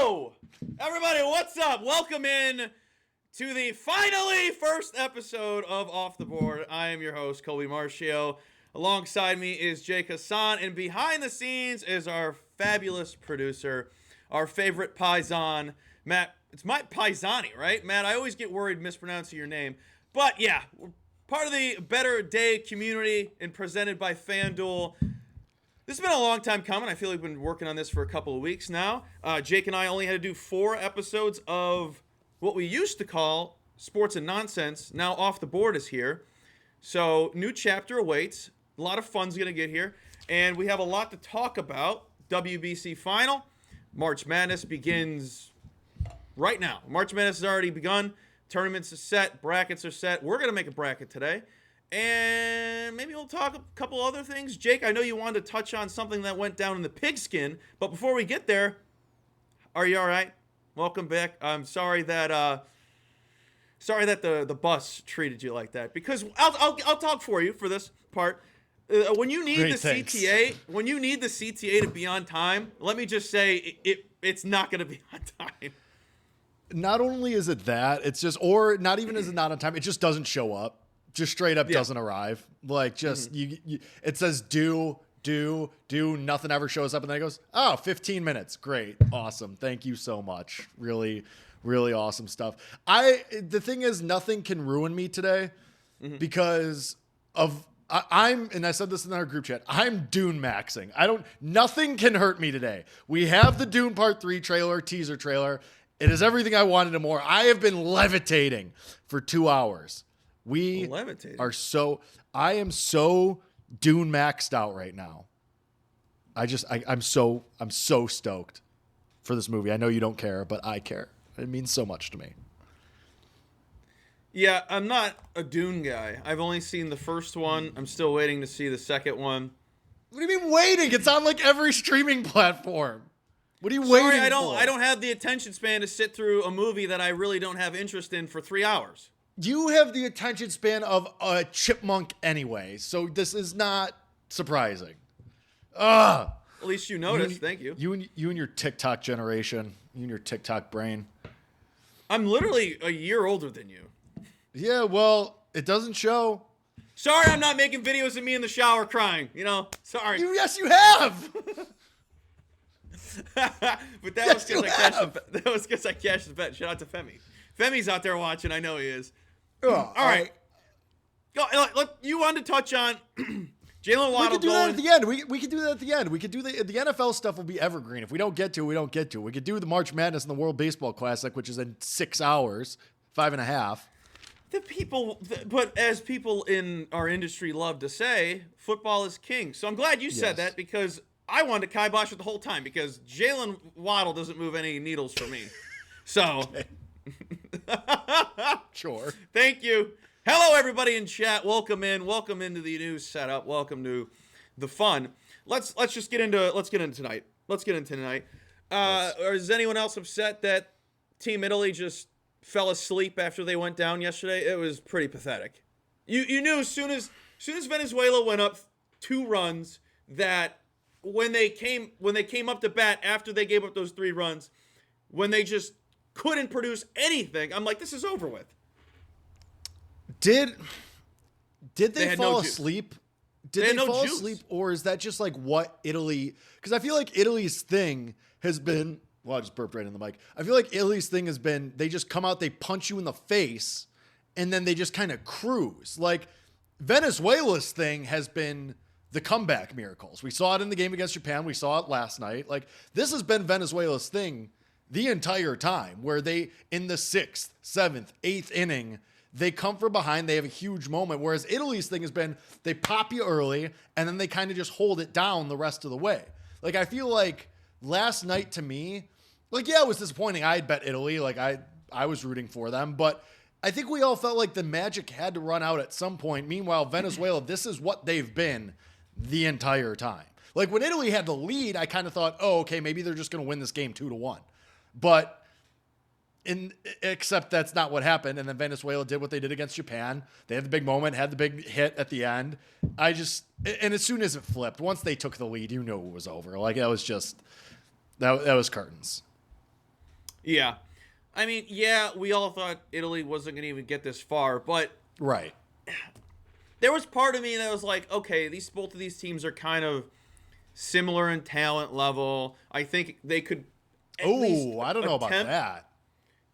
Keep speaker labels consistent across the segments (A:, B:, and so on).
A: Yo! Everybody, what's up? Welcome in to the finally first episode of Off the Board. I am your host, Colby Marcio. Alongside me is Jake Hassan, and behind the scenes is our fabulous producer, our favorite paisan, Matt. It's Matt Paisani, right? Matt, I always get worried mispronouncing your name. But yeah, we're part of the Better Day community and presented by FanDuel. This has been a long time coming. I feel like we've been working on this for a couple of weeks now. Jake and I only had to do 4 episodes of what we used to call Sports and Nonsense. Now Off the Board is here. So new chapter awaits. A lot of fun's going to get here. And we have a lot to talk about. WBC Final. March Madness begins right now. March Madness has already begun. Tournaments are set. Brackets are set. We're going to make a bracket today. And maybe we'll talk a couple other things. Jake, I know you wanted to touch on something that went down in the pigskin, but before we get there, are you all right? Welcome back. I'm sorry that the bus treated you like that, because I'll talk for you for this part. When you need the CTA to be on time, let me just say it's not going to be on time.
B: Not only is it that, it's just, or not even is it not on time, it just doesn't show up. Just straight up doesn't arrive. Like, just, you it says do, nothing ever shows up, and then it goes, 15 minutes. Great. Awesome. Thank you so much. Really, really awesome stuff. The thing is, nothing can ruin me today because of, and I said this in our group chat, I'm Dune maxing. Nothing can hurt me today. We have the Dune Part 3 teaser trailer. It is everything I wanted and more. I have been levitating for 2 hours. I am so Dune maxed out right now. I'm so stoked for this movie. I know you don't care, but I care. It means so much to me.
A: Yeah, I'm not a Dune guy. I've only seen the first one. I'm still waiting to see the second one.
B: What do you mean waiting? It's on like every streaming platform. What are you waiting for?
A: I don't have the attention span to sit through a movie that I really don't have interest in for 3 hours.
B: You have the attention span of a chipmunk anyway, so this is not surprising.
A: At least you noticed. Thank you.
B: You and your TikTok generation. You and your TikTok brain.
A: I'm literally a year older than you.
B: Yeah, well, it doesn't show.
A: Sorry, I'm not making videos of me in the shower crying. Sorry.
B: Yes, you have.
A: But that was because I cashed the bet. Shout out to Femi. Femi's out there watching. I know he is. All right. Look, you wanted to touch on Jalen Waddle.
B: We could do that at the end. We could do that at the end. We could do the NFL stuff will be evergreen. If we don't get to it, we don't get to it. We could do the March Madness and the World Baseball Classic, which is in 6 hours, 5.5.
A: But as people in our industry love to say, football is king. So I'm glad you said that, because I wanted to kibosh it the whole time, because Jalen Waddle doesn't move any needles for me. So...
B: Okay. Sure.
A: Thank you. Hello, everybody in chat. Welcome into the new setup. Welcome to the fun. Let's get into tonight. Or is anyone else upset that Team Italy just fell asleep after they went down yesterday? It was pretty pathetic. You knew as soon as Venezuela went up 2 runs that when they came up to bat after they gave up those 3 runs, when they just couldn't produce anything, I'm like, this is over with.
B: Did they fall asleep? Did they fall asleep, or is that just like what Italy? Because I feel like Italy's thing has been. Well, I just burped right in the mic. I feel like Italy's thing has been they just come out, they punch you in the face, and then they just kind of cruise. Like Venezuela's thing has been the comeback miracles. We saw it in the game against Japan. We saw it last night. Like, this has been Venezuela's thing the entire time, where they, in the 6th, 7th, 8th inning, they come from behind, they have a huge moment, whereas Italy's thing has been they pop you early, and then they kind of just hold it down the rest of the way. Like, I feel like last night to me, like, yeah, it was disappointing. I had bet Italy. Like, I was rooting for them, but I think we all felt like the magic had to run out at some point. Meanwhile, Venezuela, this is what they've been the entire time. Like, when Italy had the lead, I kind of thought, oh, okay, maybe they're just going to win this game 2-1. But except that's not what happened. And then Venezuela did what they did against Japan. They had the big moment, had the big hit at the end. And as soon as it flipped, once they took the lead, you knew it was over. Like, that was just, that was curtains.
A: Yeah. I mean, yeah, we all thought Italy wasn't going to even get this far, but
B: right.
A: There was part of me that was like, okay, both of these teams are kind of similar in talent level. I think they could at least
B: I don't know about that.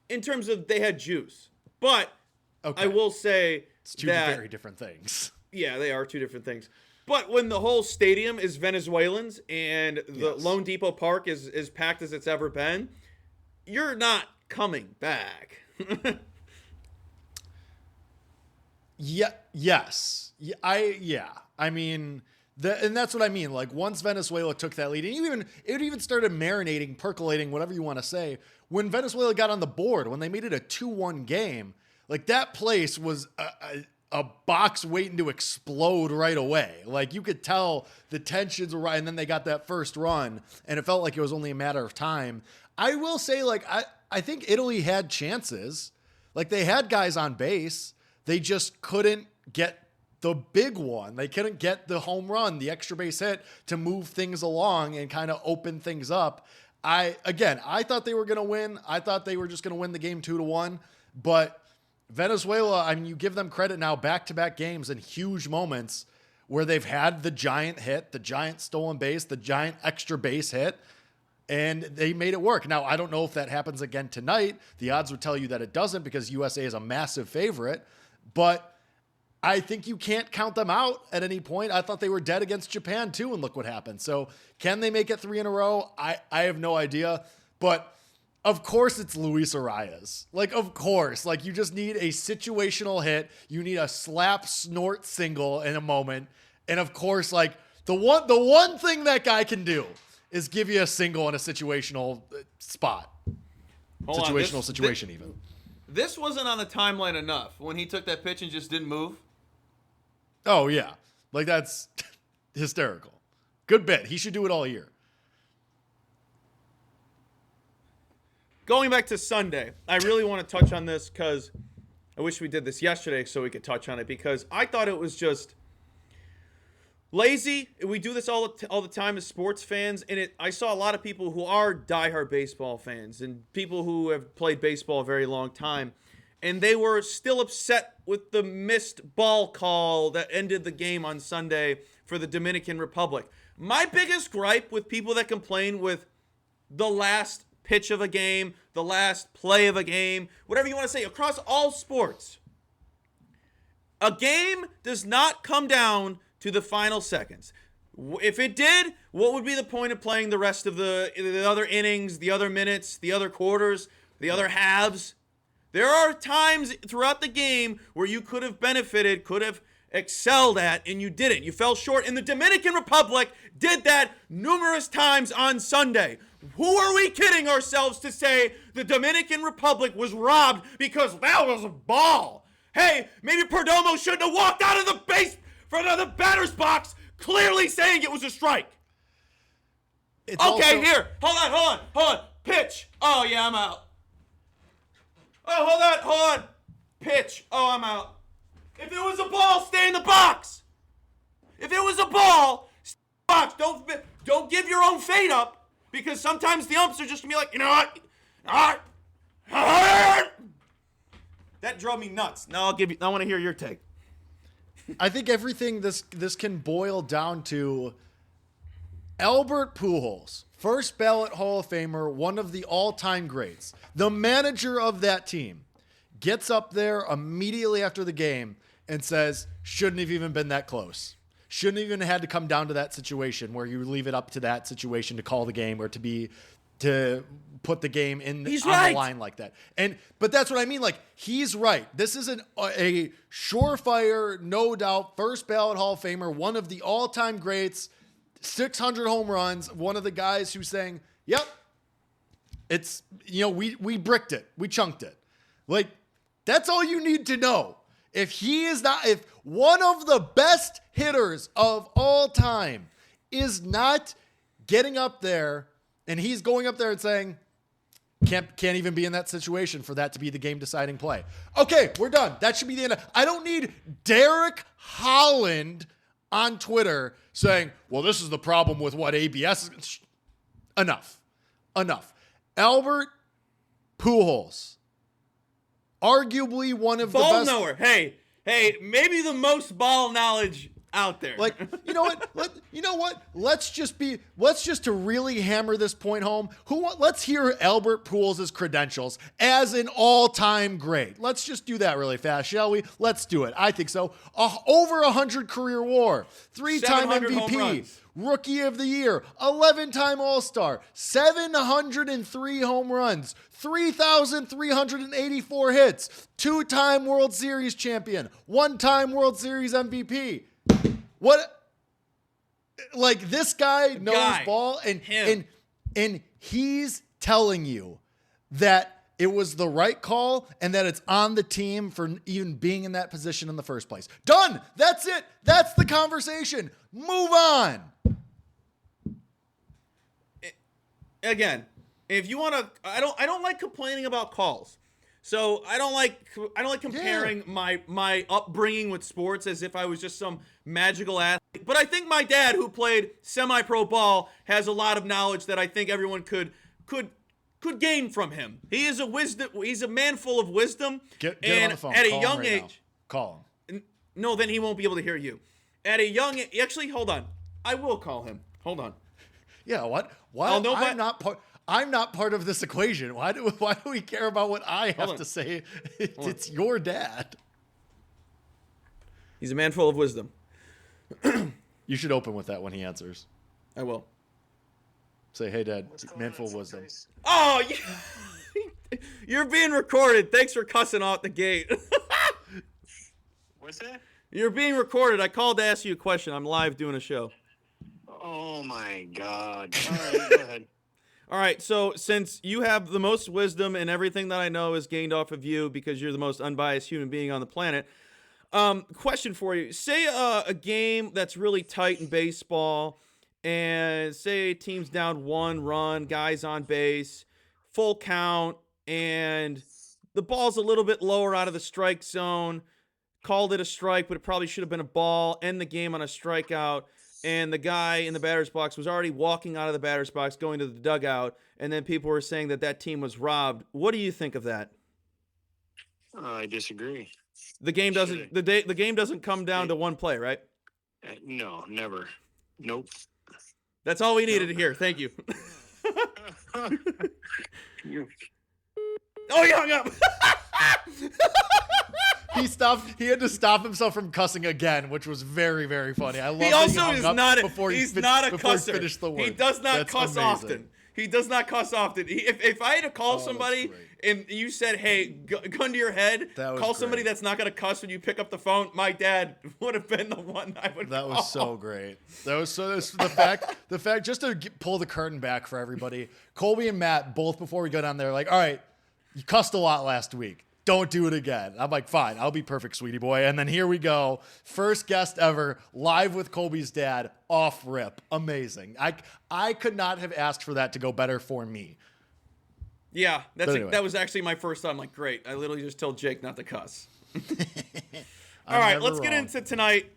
A: In terms of they had juice. But
B: okay.
A: I will say
B: it's two very different things.
A: Yeah, they are two different things. But when the whole stadium is Venezuelans and the Lone Depot Park is packed as it's ever been, you're not coming back.
B: Yeah. Yes. I mean, and that's what I mean. Like once Venezuela took that lead, and it even started marinating, percolating, whatever you want to say. When Venezuela got on the board, when they made it a 2-1 game, like that place was a box waiting to explode right away. Like you could tell the tensions were right, and then they got that first run, and it felt like it was only a matter of time. I will say, like I think Italy had chances. Like they had guys on base. They just couldn't get the big one. They couldn't get the home run, the extra base hit to move things along and kind of open things up. I thought they were going to win. I thought they were just going to win the game 2-1. But Venezuela, I mean, you give them credit now, back-to-back games and huge moments where they've had the giant hit, the giant stolen base, the giant extra base hit, and they made it work. Now, I don't know if that happens again tonight. The odds would tell you that it doesn't because USA is a massive favorite. But I think you can't count them out at any point. I thought they were dead against Japan too, and look what happened. So can they make it 3 in a row? I have no idea. But of course it's Luis Arias. Like, of course. Like, you just need a situational hit. You need a slap snort single in a moment. And of course, like, the one thing that guy can do is give you a single in a situational spot. Situation even.
A: This wasn't on the timeline enough when he took that pitch and just didn't move.
B: Oh, yeah. Like, that's hysterical. Good bit. He should do it all year.
A: Going back to Sunday, I really want to touch on this because I wish we did this yesterday so we could touch on it because I thought it was just lazy. We do this all the time as sports fans, and I saw a lot of people who are diehard baseball fans and people who have played baseball a very long time, and they were still upset with the missed ball call that ended the game on Sunday for the Dominican Republic. My biggest gripe with people that complain with the last pitch of a game, the last play of a game, whatever you want to say, across all sports, a game does not come down to the final seconds. If it did, what would be the point of playing the rest of the other innings, the other minutes, the other quarters, the other halves? There are times throughout the game where you could have benefited, could have excelled at, and you didn't. You fell short, and the Dominican Republic did that numerous times on Sunday. Who are we kidding ourselves to say the Dominican Republic was robbed because that was a ball? Hey, maybe Perdomo shouldn't have walked out of the base for another batter's box, clearly saying it was a strike. Here. Hold on. Pitch. Oh, yeah, I'm out. Oh, hold on. Pitch. Oh, I'm out. If it was a ball, stay in the box. If it was a ball, stay in the box. Don't give your own fate up, because sometimes the umps are just going to be like, you know what? That drove me nuts. Now I want to hear your take.
B: I think everything this can boil down to Albert Pujols, first ballot Hall of Famer, one of the all-time greats. The manager of that team gets up there immediately after the game and says, shouldn't have even been that close. Shouldn't even have had to come down to that situation where you leave it up to that situation to call the game or to put the game on the line like that. But that's what I mean. Like, he's right. This is a surefire, no doubt, first ballot Hall of Famer, one of the all-time greats, 600 home runs, one of the guys who's saying, yep, it's, we bricked it. We chunked it. Like, that's all you need to know. If one of the best hitters of all time is not getting up there and he's going up there and saying, can't even be in that situation for that to be the game-deciding play. Okay, we're done. That should be the end. I don't need Derek Holland on Twitter saying, well, this is the problem with what ABS is. Enough. Albert Pujols. Arguably one of the
A: ball
B: best.
A: Knower. Hey, maybe the most ball knowledge out there.
B: Like, you know what? Let's just to really hammer this point home. Let's hear Albert Pujols' credentials as an all-time great. Let's just do that really fast, shall we? Let's do it. I think so. Over 100 career WAR, 3-time MVP, Rookie of the Year, 11-time All-Star, 703 home runs, 3,384 hits, 2-time World Series champion, 1-time World Series MVP. What? Like, this guy knows ball, and he's telling you that it was the right call and that it's on the team for even being in that position in the first place. Done. That's it. That's the conversation. Move on.
A: Again, if you want to, I don't like complaining about calls. So I don't like comparing my upbringing with sports as if I was just some magical athlete. But I think my dad, who played semi-pro ball, has a lot of knowledge that I think everyone could gain from him. He's a man full of wisdom.
B: Get on the phone.
A: At a young age,
B: call him.
A: No, then he won't be able to hear you. At a young age, actually, hold on. I will call him. Hold on.
B: Yeah, what? I'm not part of this equation. Why do we care about what I have to say? It's your dad.
A: He's a man full of wisdom.
B: You should open with that when he answers.
A: I will.
B: Say, hey, Dad, man full of wisdom.
A: Oh, you're being recorded. Thanks for cussing out the gate.
C: What's that?
A: You're being recorded. I called to ask you a question. I'm live doing a show.
C: Oh, my God. All right, go ahead.
A: All right, so since you have the most wisdom and everything that I know is gained off of you because you're the most unbiased human being on the planet, question for you. Say a game that's really tight in baseball, and say team's down 1 run, guys on base, full count, and the ball's a little bit lower out of the strike zone, called it a strike, but it probably should have been a ball, end the game on a strikeout, and the guy in the batter's box was already walking out of the batter's box, going to the dugout, and then people were saying that team was robbed. What do you think of that?
C: I disagree.
A: The game doesn't the game doesn't come down to one play, right?
C: No, never. Nope.
A: That's all we needed to hear. Thank you. Oh, he hung up.
B: He had to stop himself from cussing again, which was very, very funny. I love.
A: He also is not.
B: He's
A: not a cusser.
B: He finished the word.
A: He does not
B: That's
A: cuss
B: amazing.
A: often. He does not cuss often. If I had to call somebody and you said, "Hey, gun to your head," call somebody that's not gonna cuss when you pick up the phone. My dad would have been the one I would.
B: That
A: call.
B: was so great. The fact. Just to pull the curtain back for everybody. Colby and Matt both before we go down there, like, all right, you cussed a lot last week. Don't do it again. I'm like, fine, I'll be perfect, sweetie boy. And then here we go. First guest ever, live with Colby's dad, off rip. Amazing. I could not have asked for that to go better for me.
A: Yeah, that was actually my first thought. I'm like, great. I literally just told Jake not to cuss. All right, let's get into tonight.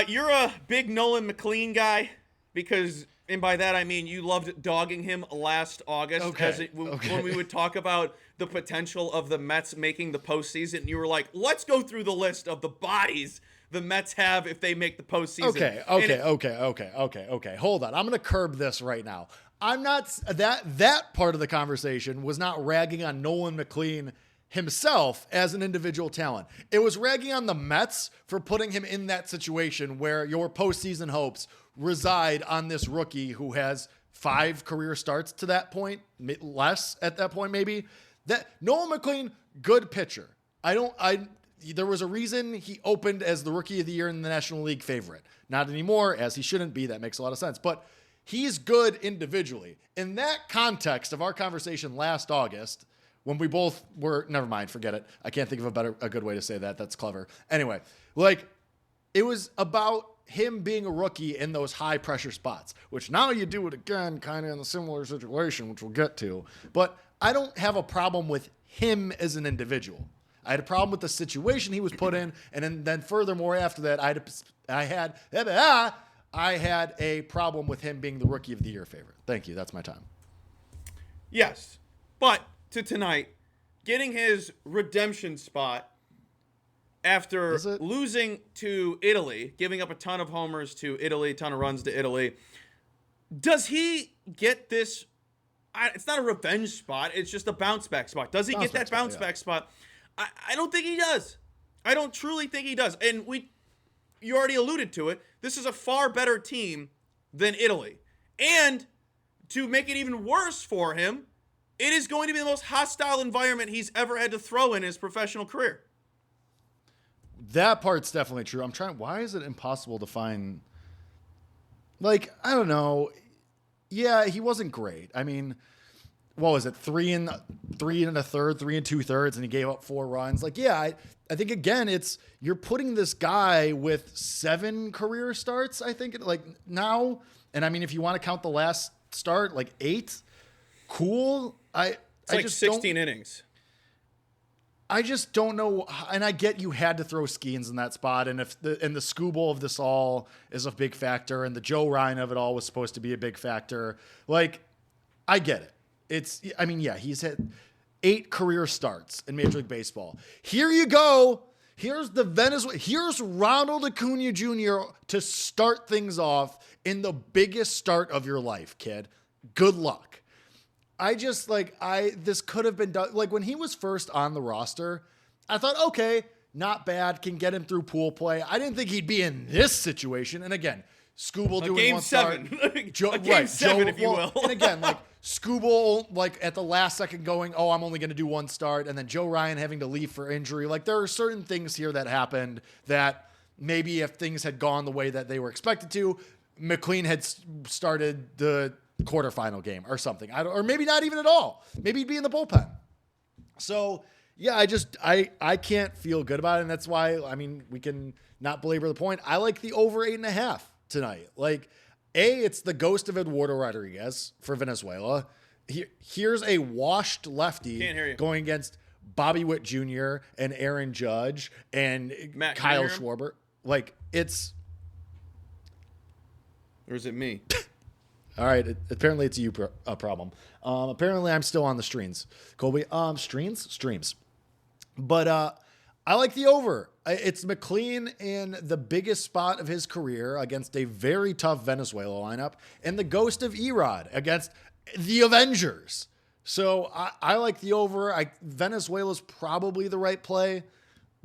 A: You're a big Nolan McLean guy because, and by that I mean you loved dogging him last August when we would talk about the potential of the Mets making the postseason. You were like, let's go through the list of the bodies the Mets have if they make the postseason.
B: Okay. Hold on. I'm going to curb this right now. I'm not that part of the conversation was not ragging on Nolan McLean himself as an individual talent. It was ragging on the Mets for putting him in that situation where your postseason hopes reside on this rookie who has 5 career starts to that point, less at that point maybe. That Nolan McLean, good pitcher. There was a reason he opened as the Rookie of the Year in the National League favorite. Not anymore, as he shouldn't be. That makes a lot of sense. But he's good individually. In that context of our conversation last August, when we both were, never mind, forget it. I can't think of a good way to say that. That's clever. Anyway, it was about him being a rookie in those high pressure spots, which now you do it again, kind of in a similar situation, which we'll get to. But I don't have a problem with him as an individual. I had a problem with the situation he was put in, and then furthermore after that, I had a problem with him being the Rookie of the Year favorite. Thank you. That's my time.
A: Yes, but to tonight, getting his redemption spot after losing to Italy, giving up a ton of homers to Italy, a ton of runs to Italy. Does he get this? It's not a revenge spot. It's just a bounce back spot. Does he get that bounce back spot? I don't think he does. I don't truly think he does. And you already alluded to it. This is a far better team than Italy. And to make it even worse for him, it is going to be the most hostile environment he's ever had to throw in his professional career.
B: That part's definitely true. I'm trying. Why is it impossible to find? Like, I don't know. Yeah, he wasn't great. I mean, what was it? 3 and a third, 3 2/3, and he gave up 4 runs. Like, yeah, I think again, you're putting this guy with 7 career starts. I think like now, and I mean, if you want to count the last start, like 8, cool. It's
A: like 16 innings.
B: I just don't know, and I get you had to throw Skeens in that spot, and if the Skubal of this all is a big factor, and the Joe Ryan of it all was supposed to be a big factor. Like, I get it. He's hit 8 career starts in Major League Baseball. Here you go. Here's Here's Ronald Acuna Jr. to start things off in the biggest start of your life, kid. Good luck. This could have been done. Like when he was first on the roster, I thought, okay, not bad, can get him through pool play. I didn't think he'd be in this situation. And again, Skubal doing
A: game
B: 1
A: 7.
B: start.
A: Game 7, if you will.
B: And again, like Skubal, like at the last second going, oh, I'm only going to do 1 start. And then Joe Ryan having to leave for injury. Like there are certain things here that happened that maybe if things had gone the way that they were expected to, McLean had started the quarterfinal game or something. Or maybe not even at all. Maybe he'd be in the bullpen. So yeah, I can't feel good about it. And that's why, I mean, we can not belabor the point. I like the over 8.5 tonight. Like it's the ghost of Eduardo Rodriguez for Venezuela. Here's a washed lefty going against Bobby Witt Jr. and Aaron Judge and
A: Matt,
B: Kyle Schwarber. Like
A: or is it me?
B: All right. Apparently it's you a problem. Apparently I'm still on the streams. Colby, streams. But I like the over. It's McLean in the biggest spot of his career against a very tough Venezuela lineup and the ghost of Erod against the Avengers. So I like the over. Venezuela's probably the right play.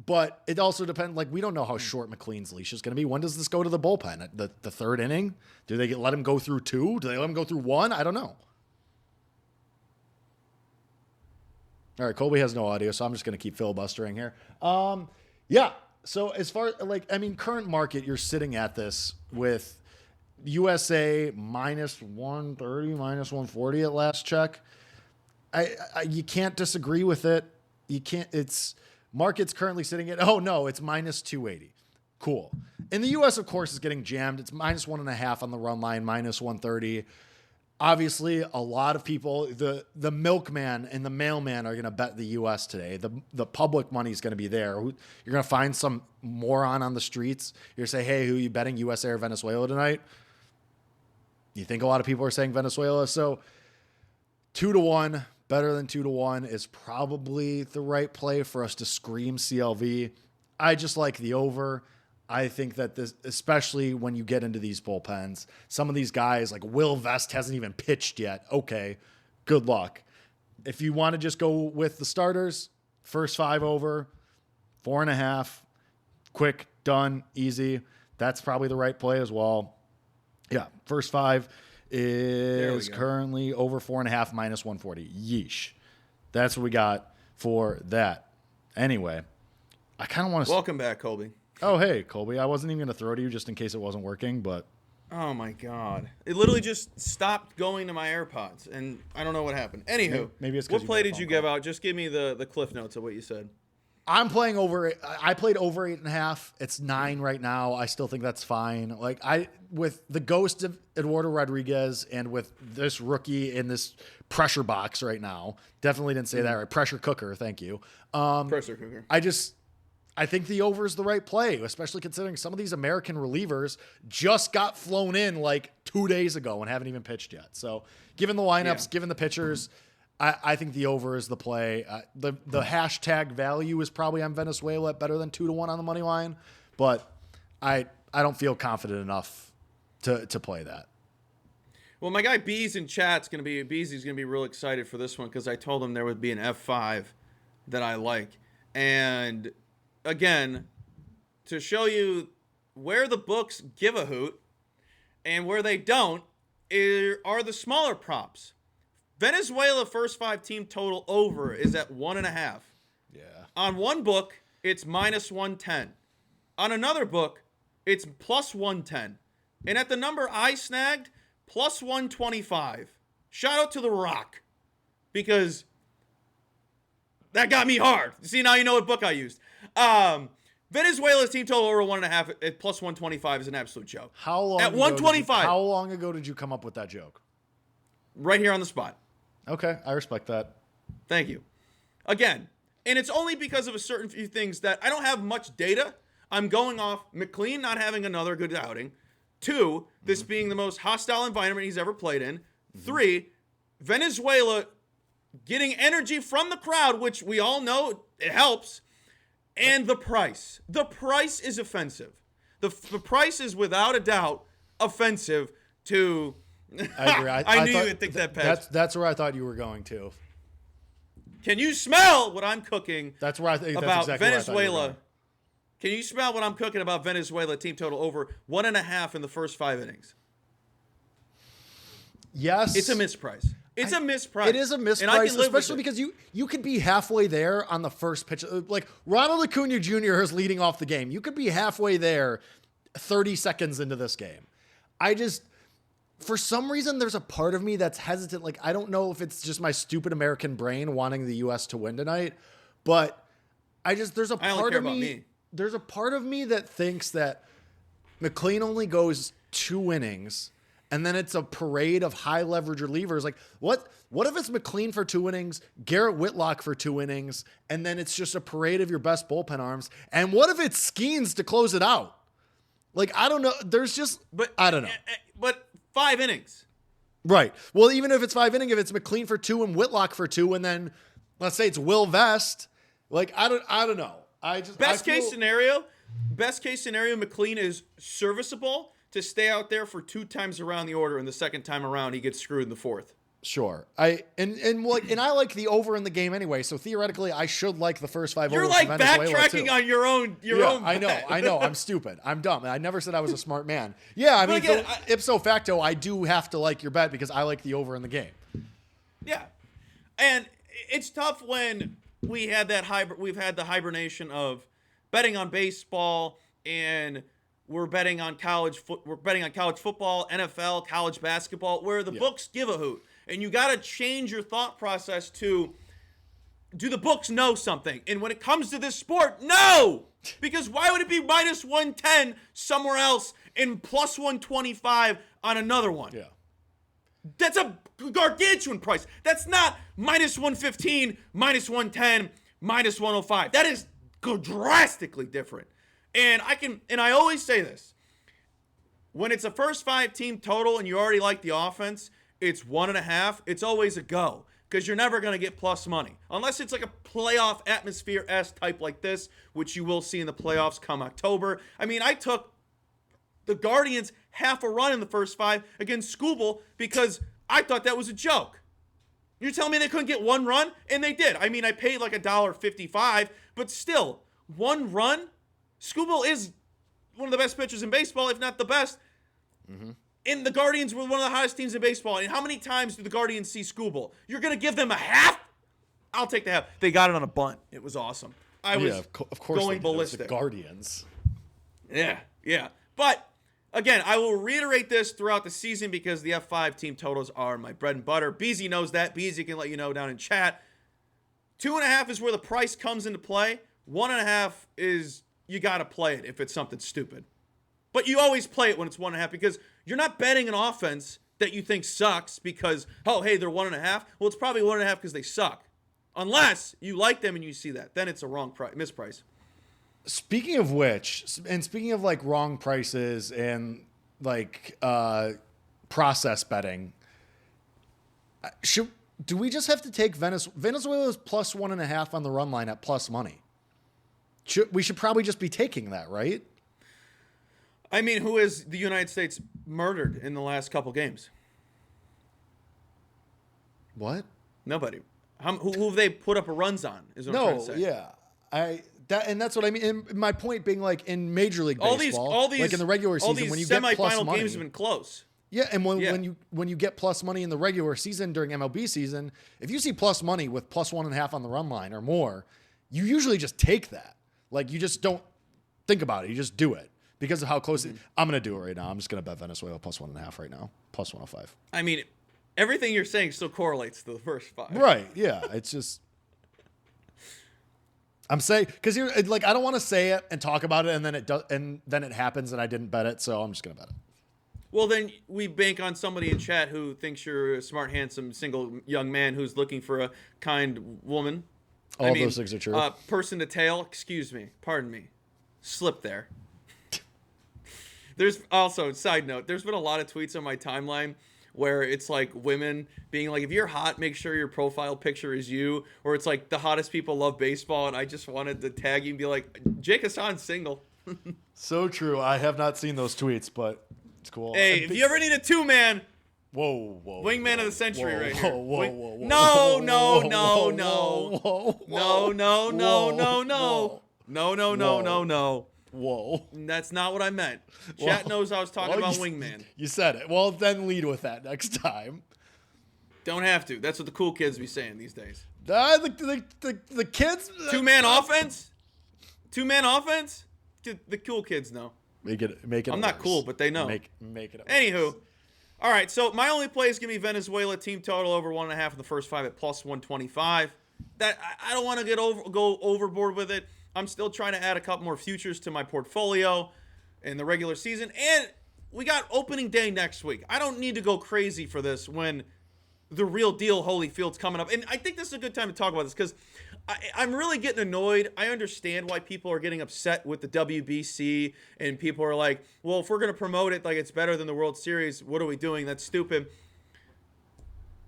B: But it also depends. Like, we don't know how short McLean's leash is going to be. When does this go to the bullpen? The 3rd inning? Do they let him go through 2? Do they let him go through 1? I don't know. All right, Colby has no audio, so I'm just going to keep filibustering here. Yeah. So as far current market, you're sitting at this with USA minus 130, minus 140 at last check. You can't disagree with it. You can't. Market's currently sitting at, it's minus 280. Cool. In the U.S., of course, is getting jammed. It's minus 1.5 on the run line, minus 130. Obviously, a lot of people, the milkman and the mailman are going to bet the U.S. today. The public money is going to be there. You're going to find some moron on the streets. You're going to say, hey, who are you betting, USA or Venezuela tonight? You think a lot of people are saying Venezuela. So 2-1. Better than 2-1 is probably the right play for us to scream CLV. I just like the over. I think that this, especially when you get into these bullpens, some of these guys like Will Vest hasn't even pitched yet. Okay, good luck. If you want to just go with the starters, first 5 over, 4.5, quick, done, easy. That's probably the right play as well. Yeah, first 5 is currently over 4.5 minus 140. Yeesh. That's what we got for that. Anyway, I kind of want to.
A: Welcome back, Colby.
B: Oh, hey, Colby. I wasn't even going to throw to you just in case it wasn't working, but.
A: Oh, my God. It literally just stopped going to my AirPods, and I don't know what happened. Anywho,
B: maybe it's
A: what play did you give out? Just give me the cliff notes of what you said.
B: I'm playing over. I played over 8.5. It's 9 right now. I still think that's fine. Like with the ghost of Eduardo Rodriguez and with this rookie in this pressure box right now, definitely didn't say that right. Pressure cooker. Thank you.
A: Pressure cooker.
B: I think the over is the right play, especially considering some of these American relievers just got flown in like 2 days ago and haven't even pitched yet. So given the lineups, given the pitchers, I think the over is the play. The hashtag value is probably on Venezuela at better than 2-1 on the money line, but I don't feel confident enough to play that.
A: Well, my guy Beezy's gonna be real excited for this one because I told him there would be an F5 that I like. And again, to show you where the books give a hoot and where they don't are the smaller props. Venezuela first 5 team total over is at 1.5.
B: Yeah.
A: On one book, it's -110. On another book, it's +110. And at the number I snagged, +125. Shout out to The Rock, because that got me hard. See, now you know what book I used. Venezuela's team total over 1.5 at +125 is an absolute joke.
B: How long
A: at 125?
B: How long ago did you come up with that joke?
A: Right here on the spot.
B: Okay, I respect that.
A: Thank you. Again, and it's only because of a certain few things that I don't have much data. I'm going off McLean not having another good outing. 2, this being the most hostile environment he's ever played in. 3, Venezuela getting energy from the crowd, which we all know it helps. And the price. The price is offensive. The price is without a doubt offensive to...
B: I agree.
A: I knew you would think that, Pat.
B: That's where I thought you were going to.
A: Can you smell what I'm cooking?
B: That's where I think
A: about
B: that's exactly
A: Venezuela. Can you smell what I'm cooking about Venezuela team total over 1.5 in the first 5 innings?
B: Yes.
A: It's a misprice. It's a misprice.
B: It is a misprice, especially because you could be halfway there on the first pitch. Like Ronald Acuna Jr. is leading off the game. You could be halfway there 30 seconds into this game. For some reason, there's a part of me that's hesitant. Like, I don't know if it's just my stupid American brain wanting the U.S. to win tonight, but there's a part of me. There's a part of me that thinks that McLean only goes 2 innings, and then it's a parade of high leverage relievers. Like, what if it's McLean for 2 innings, Garrett Whitlock for 2 innings, and then it's just a parade of your best bullpen arms? And what if it's Skeens to close it out? Like, I don't know. I don't know.
A: But 5 innings.
B: Right. Well, even if it's 5 innings, if it's McLean for 2 and Whitlock for 2, and then let's say it's Will Vest, like, I don't know. Best case scenario,
A: McLean is serviceable to stay out there for 2 times around the order, and the second time around he gets screwed in the 4th.
B: Sure. I like the over in the game anyway, so theoretically I should like the first 5
A: You're
B: over.
A: You're like backtracking on your own.
B: I know. I'm stupid. I'm dumb. I never said I was a smart man. Yeah, I mean, again, ipso facto, I do have to like your bet because I like the over in the game.
A: Yeah, and it's tough when we've had the hibernation of betting on baseball, and we're betting on college football, NFL, college basketball, where the books give a hoot. And you got to change your thought process to, do the books know something? And when it comes to this sport, no! Because why would it be -110 somewhere else and +125 on another one?
B: Yeah.
A: That's a gargantuan price. That's not -115, -110, -105. That is drastically different. And I always say this. When it's a first 5 team total and you already like the offense, it's 1.5. It's always a go, because you're never going to get plus money unless it's like a playoff atmosphere-esque type like this, which you will see in the playoffs come October. I mean, I took the Guardians half a run in the first 5 against Skubal because I thought that was a joke. You're telling me they couldn't get 1 run? And they did. I mean, I paid like $1.55, but still, 1 run? Skubal is one of the best pitchers in baseball, if not the best. Mm-hmm. And the Guardians were one of the hottest teams in baseball. And how many times do the Guardians see Skubal? You're going to give them a half? I'll take the half. They got it on a bunt. It was awesome. I was
B: of course
A: going ballistic.
B: The Guardians.
A: Yeah. But, again, I will reiterate this throughout the season because the F5 team totals are my bread and butter. Beezy knows that. Beezy can let you know down in chat. 2.5 is where the price comes into play. 1.5 is you got to play it if it's something stupid. But you always play it when it's 1.5 because you're not betting an offense that you think sucks because, oh, hey, they're 1.5. Well, it's probably 1.5 because they suck. Unless you like them and you see that. Then it's a wrong misprice.
B: Speaking of which, and speaking of like wrong prices and like process betting, do we just have to take Venezuela's plus 1.5 on the run line at plus money? We should probably just be taking that, right?
A: I mean, who has the United States murdered in the last couple games?
B: What?
A: Nobody. Who have they put up runs on? Is what I'm trying to say.
B: Yeah. That's what I mean. And my point being, like, in Major League Baseball,
A: all these,
B: like in the regular season, when you get plus money,
A: semifinal games have been close.
B: Yeah, and when you get plus money in the regular season during MLB season, if you see plus money with plus 1.5 on the run line or more, you usually just take that. Like, you just don't think about it. You just do it because of how close I'm going to do it right now. I'm just going to bet Venezuela plus 1.5 right now, plus 105.
A: I mean, everything you're saying still correlates to the first 5.
B: Right? Yeah. It's just. I'm saying because you're like I don't want to say it and talk about it and then it does and then it happens and I didn't bet it, so I'm just gonna bet it.
A: Well, then we bank on somebody in chat who thinks you're a smart, handsome, single young man who's looking for a kind woman.
B: All those things are true.
A: Person to tail. Excuse me. Pardon me. Slip there. There's also, side note, there's been a lot of tweets on my timeline where it's like women being like, if you're hot, make sure your profile picture is you. Or it's like the hottest people love baseball. And I just wanted to tag you and be like, Jake Hassan's single.
B: So true. I have not seen those tweets, but it's cool.
A: Hey, if you ever need a 2-man,
B: whoa,
A: wingman of the century right here.
B: Whoa.
A: No.
B: Whoa.
A: That's not what I meant. Chat knows I was talking about wingman.
B: You said it. Well, then lead with that next time.
A: Don't have to. That's what the cool kids be saying these days.
B: The kids.
A: 2-man offense? 2-man offense? The cool kids know.
B: Make it.
A: I'm not cool, but they know.
B: Make it.
A: Anywho. All right, so my only play is going to be Venezuela team total over 1.5 in the first 5 at plus 125. That I don't want to go overboard with it. I'm still trying to add a couple more futures to my portfolio in the regular season. And we got opening day next week. I don't need to go crazy for this when the real deal Holyfield's coming up. And I think this is a good time to talk about this because I'm really getting annoyed. I understand why people are getting upset with the WBC and people are like, well, if we're going to promote it like it's better than the World Series, what are we doing? That's stupid.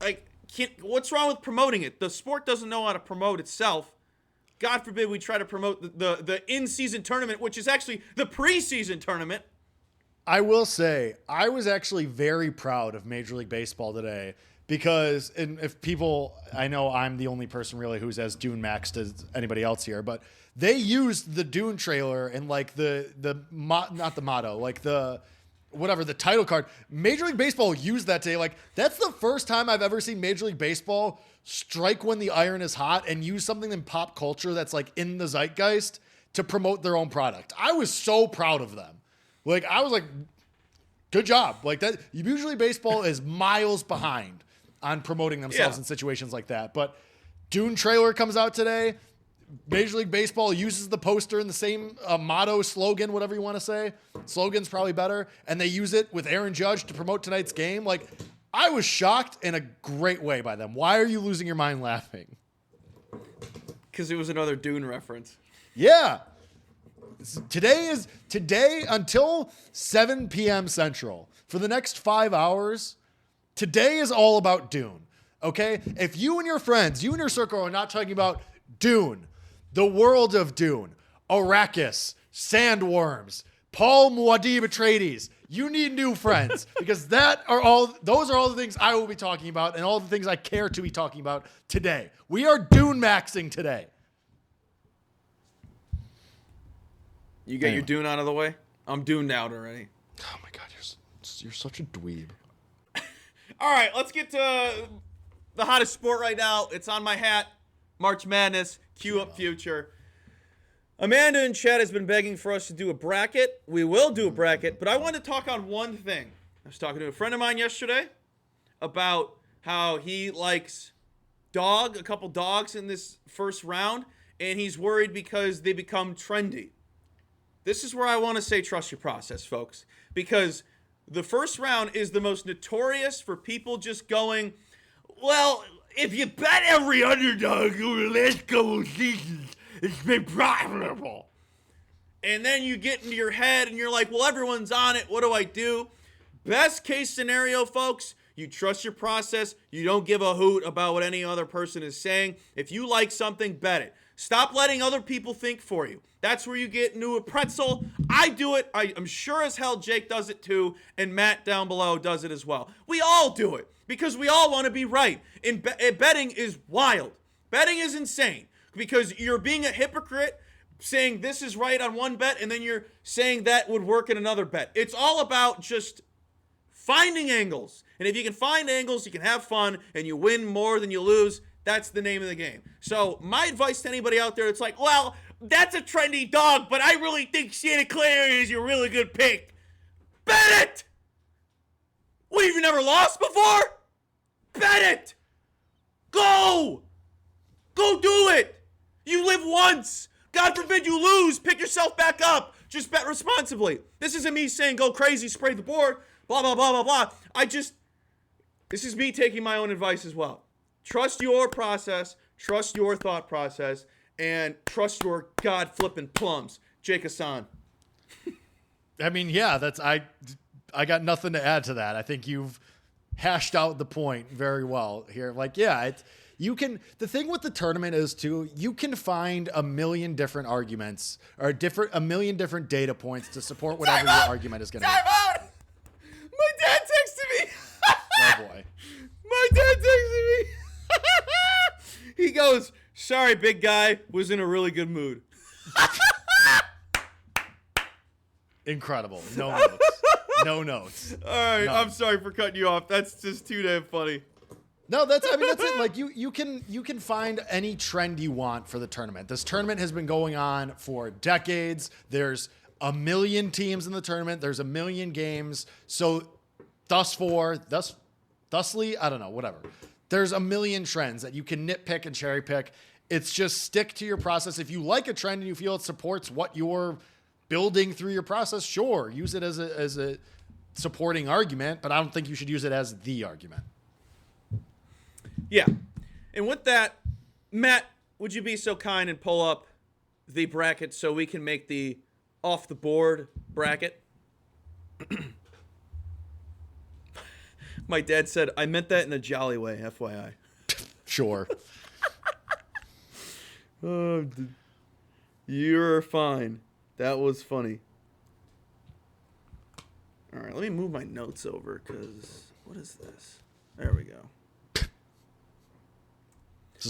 A: Like, what's wrong with promoting it? The sport doesn't know how to promote itself. God forbid we try to promote the in-season tournament, which is actually the preseason tournament.
B: I will say, I was actually very proud of Major League Baseball today because, and if people, I know I'm the only person really who's as Dune maxed as anybody else here, but they used the Dune trailer and like not the motto, like the title card. Major League Baseball used that today. Like, that's the first time I've ever seen Major League Baseball strike when the iron is hot and use something in pop culture that's like in the zeitgeist to promote their own product. I was so proud of them. Like, I was like, good job. Like, that usually baseball is miles behind on promoting themselves in situations like that. But Dune trailer comes out today. Major League Baseball uses the poster in the same motto, slogan, whatever you want to say. Slogan's probably better. And they use it with Aaron Judge to promote tonight's game. Like, I was shocked in a great way by them. Why are you losing your mind laughing?
A: Because it was another Dune reference.
B: Yeah. Today until 7 p.m. Central. For the next 5 hours, today is all about Dune. Okay? If you and your friends, you and your circle are not talking about Dune, the world of Dune, Arrakis, sandworms, Paul Muad'Dib Atreides, you need new friends because those are all the things I will be talking about and all the things I care to be talking about today. We are Dune maxing today.
A: You get your Dune out of the way? I'm Duned out already.
B: Oh my God, you're such a dweeb.
A: All right, let's get to the hottest sport right now. It's on my hat. March Madness. Cue up future. Amanda in chat has been begging for us to do a bracket. We will do a bracket, but I want to talk on one thing. I was talking to a friend of mine yesterday about how he likes a couple dogs in this first round, and he's worried because they become trendy. This is where I want to say trust your process, folks, because the first round is the most notorious for people just going, well, if you bet every underdog over the last couple of seasons, it's been profitable. And then you get into your head and you're like, well, everyone's on it. What do I do? Best case scenario, folks, You trust your process. You don't give a hoot about what any other person is saying. If you like something, bet it. Stop letting other people think for you. That's where you get into a pretzel. I do it. I'm sure as hell Jake does it too, and Matt down below does it as well. We all do it because we all want to be right. And betting is wild. Betting is insane because you're being a hypocrite saying this is right on one bet, and then you're saying that would work in another bet. It's all about just finding angles. And if you can find angles, you can have fun, and you win more than you lose. That's the name of the game. So my advice to anybody out there, it's like, well, that's a trendy dog, but I really think Santa Clara is a really good pick. Bet it! What, you've never lost before? Bet it! Go! Go do it! You live once. God forbid you lose. Pick yourself back up. Just bet responsibly. This isn't me saying go crazy, spray the board, blah, blah, blah, blah, blah. This is me taking my own advice as well. Trust your process, trust your thought process, and trust your God-flipping plums. Jake Hassan.
B: I mean, yeah, I got nothing to add to that. I think you've hashed out the point very well here. Like, yeah, the thing with the tournament is too, you can find a million different arguments or a million different data points to support whatever your argument is going to be.
A: Time out! My dad texted me.
B: Oh boy.
A: My dad texted me. He goes, sorry, big guy, was in a really good mood.
B: Incredible. No notes. No notes.
A: All right,
B: None.
A: I'm sorry for cutting you off. That's just too damn funny.
B: No, that's it. Like you can find any trend you want for the tournament. This tournament has been going on for decades. There's a million teams in the tournament. There's a million games. So thusly, I don't know, whatever. There's a million trends that you can nitpick and cherry pick. It's just stick to your process. If you like a trend and you feel it supports what you're building through your process, sure, use it as a supporting argument, but I don't think you should use it as the argument.
A: Yeah. And with that, Matt, would you be so kind and pull up the bracket so we can make the off the board bracket? My dad said, I meant that in a jolly way, FYI.
B: Sure.
A: Oh, you're fine. That was funny. All right, let me move my notes over because what is this? There we go.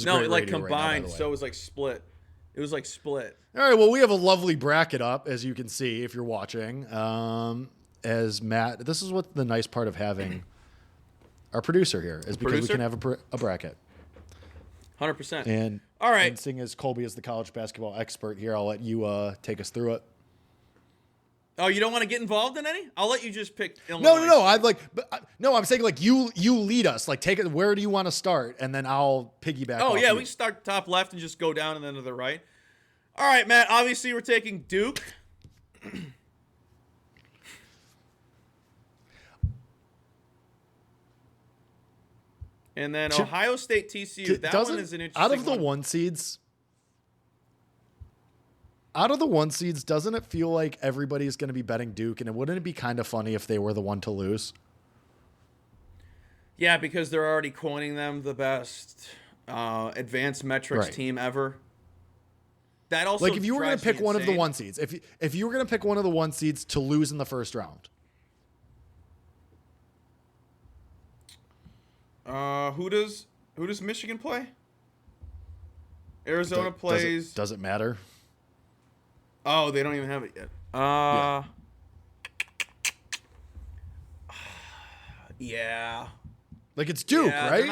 A: No, it like combined, right now, so it was like split. It was like split.
B: All right, well, we have a lovely bracket up, as you can see if you're watching. As Matt, this is what the nice part of having our producer here is because we can have a bracket.
A: 100%.
B: And
A: all right,
B: and seeing as Colby is the college basketball expert here, I'll let you take us through it.
A: Oh, you don't want to get involved in any? I'll let you just pick
B: Illinois. No. I'm saying like you lead us. Like take it. Where do you want to start? And then I'll piggyback.
A: Oh
B: off
A: yeah,
B: you.
A: we start top left and just go down and then to the right. All right, Matt. Obviously, we're taking Duke. And then Ohio State, TCU. That one is an interesting
B: out of the one seeds. Out of the one seeds, doesn't it feel like everybody's going to be betting Duke? And wouldn't it be kind of funny if they were the one to lose?
A: Yeah, because they're already coining them the best advanced metrics team ever. That also
B: like if you were going to pick one of the
A: insane.
B: one seeds, if you were going to pick one of the one seeds to lose in the first round.
A: Who does Michigan play? Arizona plays.
B: Does it matter?
A: Oh, they don't even have it yet. Yeah.
B: Like it's Duke, right?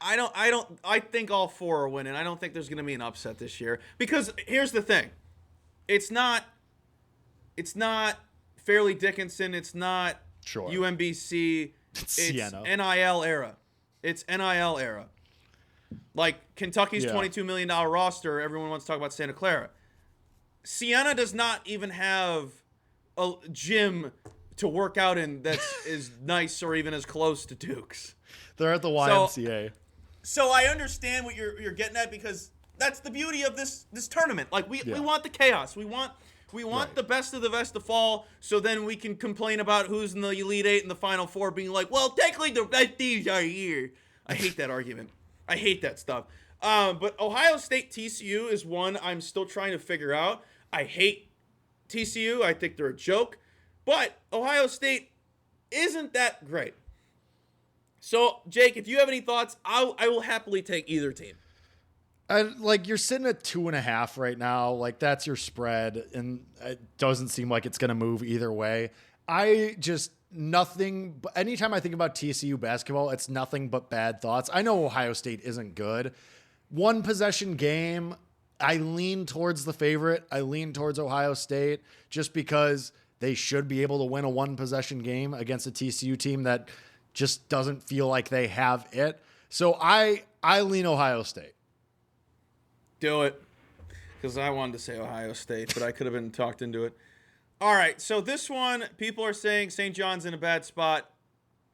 A: I think all four are winning. I don't think there's going to be an upset this year because here's the thing. It's not Fairleigh Dickinson. It's not UMBC. It's
B: Siena.
A: NIL era. It's NIL era. Like Kentucky's $22 million roster, everyone wants to talk about Santa Clara. Siena does not even have a gym to work out in that's as nice or even as close to Duke's.
B: They're at the YMCA.
A: So I understand what you're getting at because that's the beauty of this tournament. Like we want the chaos. We want We want the best of the best to fall, so then we can complain about who's in the Elite Eight and the Final Four, being like, well, technically the best teams are here. I hate that argument. I hate that stuff. But Ohio State TCU is one I'm still trying to figure out. I hate TCU. I think they're a joke. But Ohio State isn't that great. So, Jake, if you have any thoughts, I will happily take either team.
B: You're sitting at 2.5 right now. Like, that's your spread, and it doesn't seem like it's going to move either way. Anytime I think about TCU basketball, it's nothing but bad thoughts. I know Ohio State isn't good. One possession game, I lean towards the favorite. I lean towards Ohio State just because they should be able to win a one possession game against a TCU team that just doesn't feel like they have it. So I lean Ohio State.
A: Do it. Because I wanted to say Ohio State, but I could have been talked into it. All right, so this one, people are saying St. John's in a bad spot.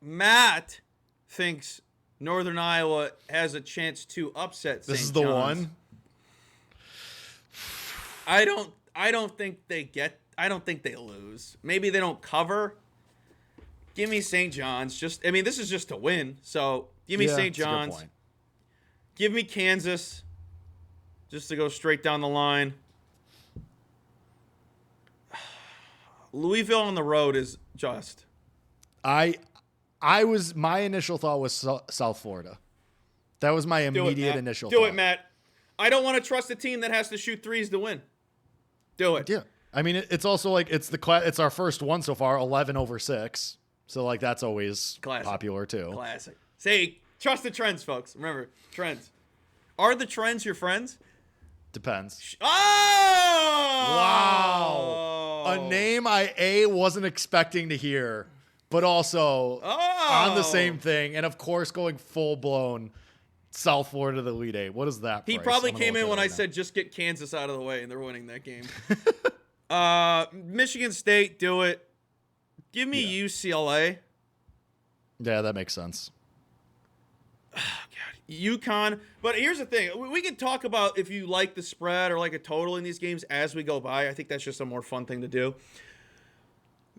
A: Matt thinks Northern Iowa has a chance to upset St. John's.
B: This is the one?
A: I don't think they lose. Maybe they don't cover. Give me St. John's. This is just to win. So give me St. John's. Give me Kansas. Just to go straight down the line. Louisville on the road is just.
B: My initial thought was South Florida. That was my immediate initial thought.
A: Do it, Matt. I don't want to trust a team that has to shoot threes to win. Do it.
B: Yeah. I mean, it's also like it's our first one so far, 11/6. So like that's always popular too.
A: Classic. Say, trust the trends, folks. Remember, trends. Are the trends your friends?
B: Depends.
A: Oh!
B: Wow. A name I wasn't expecting to hear, but also on the same thing. And of course, going full blown South Florida to the Elite Eight. What is that?
A: He
B: price?
A: probably came in when I said just get Kansas out of the way, and they're winning that game. Michigan State, do it. Give me UCLA.
B: Yeah, that makes sense.
A: Oh, God. UConn. But here's the thing. We can talk about if you like the spread or like a total in these games as we go by. I think that's just a more fun thing to do.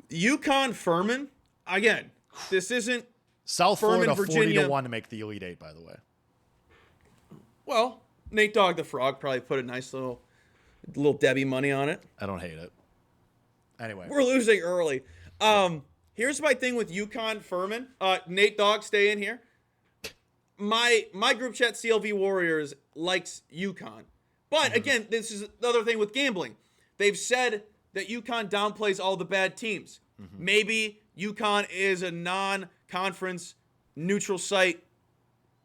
A: UConn Furman. Again, this isn't
B: South
A: Furman,
B: Florida
A: Virginia.
B: 40-1 to make the Elite Eight, by the way.
A: Well, Nate Dogg the Frog probably put a nice little Debbie money on it.
B: I don't hate it. Anyway.
A: We're losing early. Here's my thing with UConn Furman. Nate Dogg, stay in here. My group chat CLV Warriors likes UConn. But again, this is the other thing with gambling. They've said that UConn downplays all the bad teams. Maybe UConn is a non-conference neutral site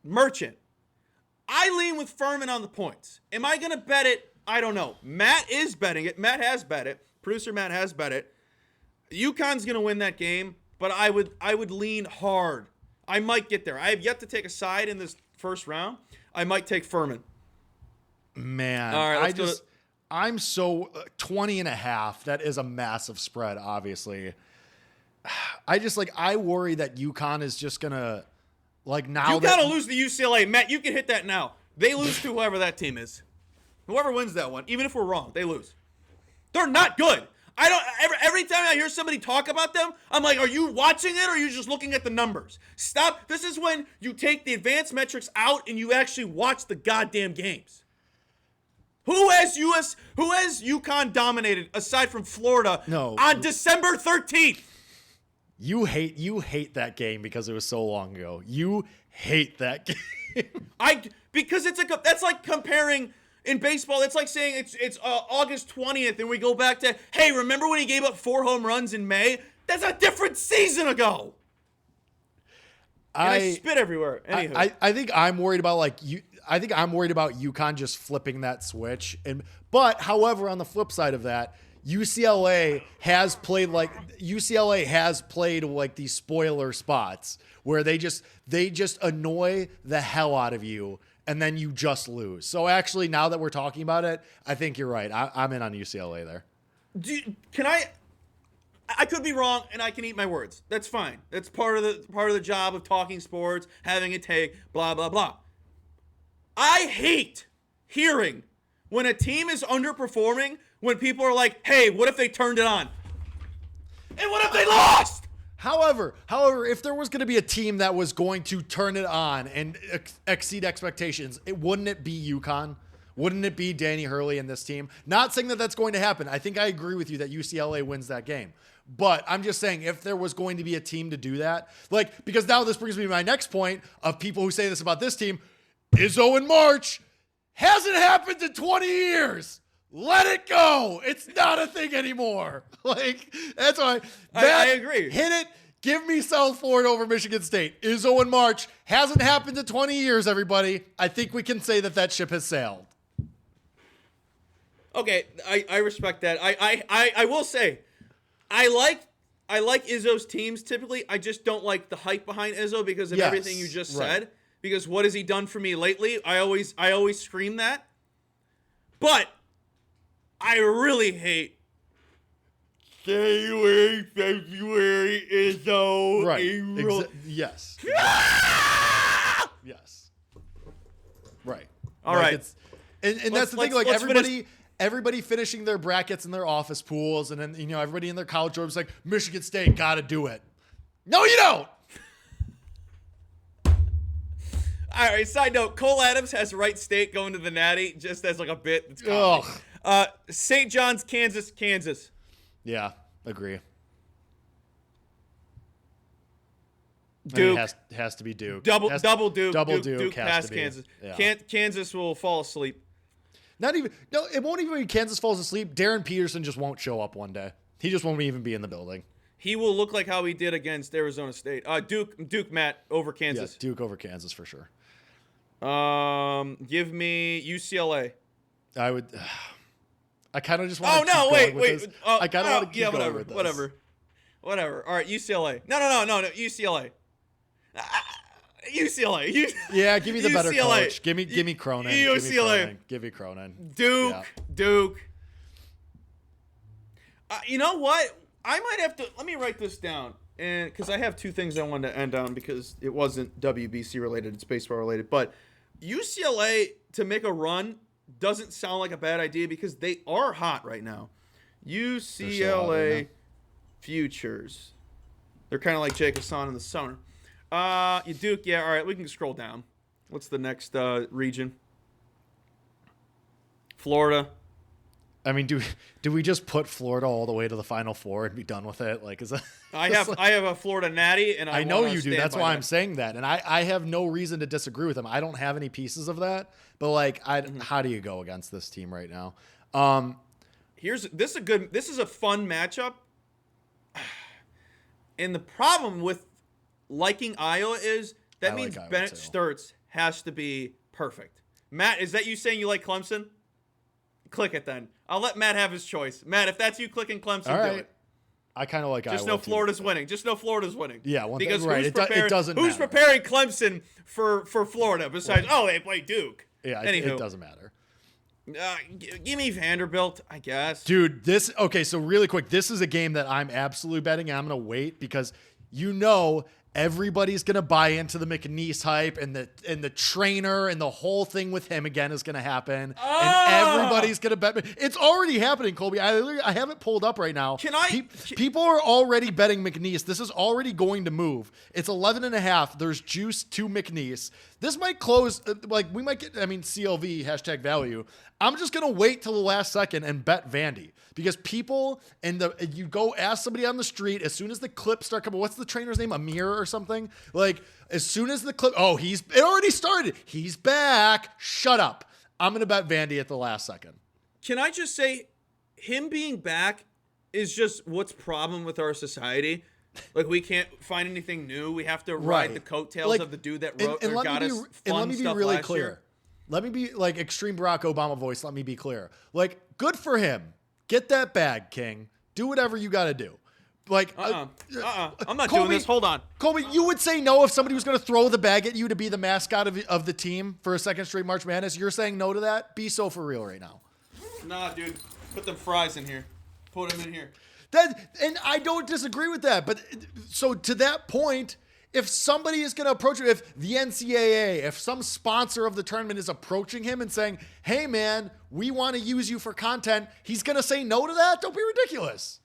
A: merchant. I lean with Furman on the points. Am I going to bet it? I don't know. Matt is betting it. Matt has bet it. Producer Matt has bet it. UConn's going to win that game, but I would lean hard. I might get there. I have yet to take a side in this first round. I might take Furman.
B: Man,
A: all right,
B: I'm so 20.5. That is a massive spread, obviously. I worry that UConn is just going to now.
A: You got to lose to UCLA. Matt, you can hit that now. They lose to whoever that team is. Whoever wins that one, even if we're wrong, they lose. They're not good. I don't. Every time I hear somebody talk about them, I'm like, are you watching it or are you just looking at the numbers? Stop. This is when you take the advanced metrics out and you actually watch the goddamn games. Who has UConn dominated aside from Florida on December 13th?
B: You hate that game because it was so long ago. You hate that game.
A: Because that's like comparing. In baseball, it's like saying it's August 20th and we go back to, hey, remember when he gave up 4 home runs in May? That's a different season ago. And I spit everywhere. Anywho.
B: I think I'm worried about UConn just flipping that switch. But however, on the flip side of that, UCLA has played like these spoiler spots where they just annoy the hell out of you. And then you just lose. So actually, now that we're talking about it, I think you're right. I'm in on UCLA there.
A: I could be wrong, and I can eat my words. That's fine. That's part of the job of talking sports, having a take, blah blah blah. I hate hearing when a team is underperforming when people are like, hey, what if they turned it on? And what if they lost?
B: However, if there was going to be a team that was going to turn it on and exceed expectations, wouldn't it be UConn? Wouldn't it be Danny Hurley and this team? Not saying that that's going to happen. I think I agree with you that UCLA wins that game. But I'm just saying if there was going to be a team to do that, because now this brings me to my next point of people who say this about this team, Izzo in March hasn't happened in 20 years. Let it go. It's not a thing anymore. That's why.
A: I agree.
B: Hit it. Give me South Florida over Michigan State. Izzo in March hasn't happened in 20 years, everybody. I think we can say that ship has sailed.
A: Okay, I respect that. I will say, I like Izzo's teams typically. I just don't like the hype behind Izzo because of everything you just said. Because what has he done for me lately? I always scream that. But I really hate January, February, Izzo.
B: Right. Yes. Yes. Right.
A: All right.
B: And that's the thing. Everybody finishing their brackets in their office pools, and then everybody in their college rooms like Michigan State got to do it. No, you don't.
A: All right. Side note: Cole Adams has Wright State going to the Natty just as a bit. That's St. John's, Kansas.
B: Yeah, agree.
A: Duke
B: has to be Duke.
A: Double Duke.
B: Duke
A: past Kansas. Yeah. Kansas will fall asleep.
B: It won't even be Kansas falls asleep. Darren Peterson just won't show up one day. He just won't even be in the building.
A: He will look like how he did against Arizona State. Duke, Matt, over Kansas.
B: Yeah, Duke over Kansas for sure.
A: Give me UCLA.
B: I would. I kind of just want.
A: Wait.
B: I kind of want to keep going with this.
A: Whatever. All right, UCLA. No. UCLA. UCLA.
B: Yeah, give me the better coach. Give me Cronin.
A: UCLA.
B: Give me Cronin.
A: Duke. You know what? I might have to. Let me write this down, and because I have two things I wanted to end on because it wasn't WBC related, it's baseball related. But UCLA to make a run doesn't sound like a bad idea because they are hot right now. UCLA futures. They're kind of like Jake Hassan in the summer. Duke, yeah, all right, we can scroll down. What's the next region? Florida.
B: I mean, do we just put Florida all the way to the Final Four and be done with it? Is that?
A: I have a Florida Natty, and
B: I know you do. That's why I'm saying that, and I have no reason to disagree with them. I don't have any pieces of that, but how do you go against this team right now?
A: This is a fun matchup, and the problem with liking Iowa is that means Bennett Sturtz has to be perfect. Matt, is that you saying you like Clemson? Click it then. I'll let Matt have his choice. Matt, if that's you clicking Clemson,
B: all right.
A: do it.
B: I kind of like Iowa.
A: Just know Florida's winning. Yeah,
B: because it doesn't
A: who's
B: matter.
A: Preparing Clemson for Florida besides, they play Duke?
B: Yeah, it doesn't matter.
A: Give me Vanderbilt, I guess.
B: Dude, so really quick, this is a game that I'm absolutely betting, and I'm going to wait because everybody's going to buy into the McNeese hype, and the trainer and the whole thing with him again is going to happen. And everybody's going to bet. It's already happening, Colby. I have it pulled up right now. People are already betting McNeese. This is already going to move. It's 11.5. There's juice to McNeese. This might close. We might get, CLV, hashtag value. I'm just going to wait till the last second and bet Vandy. Because people, you go ask somebody on the street, as soon as the clips start coming, what's the trainer's name? Amir or something? As soon as the clip, it already started. He's back. Shut up. I'm going to bet Vandy at the last second.
A: Can I just say, him being back is just what's problem with our society. We can't find anything new. We have to ride the coattails of the dude that wrote or got us fun stuff last year. And let me be really clear.
B: Let me be extreme Barack Obama voice. Let me be clear. Good for him. Get that bag, King. Do whatever you got to do.
A: I'm not doing this. Hold on.
B: Colby, you would say no if somebody was going to throw the bag at you to be the mascot of the team for a second straight March Madness. You're saying no to that? Be so for real right now.
A: Nah, dude. Put them fries in here. Put them in here.
B: And I don't disagree with that. But so to that point, if somebody is going to approach him, if the NCAA, if some sponsor of the tournament is approaching him and saying, hey, man, we want to use you for content, he's going to say no to that? Don't be ridiculous.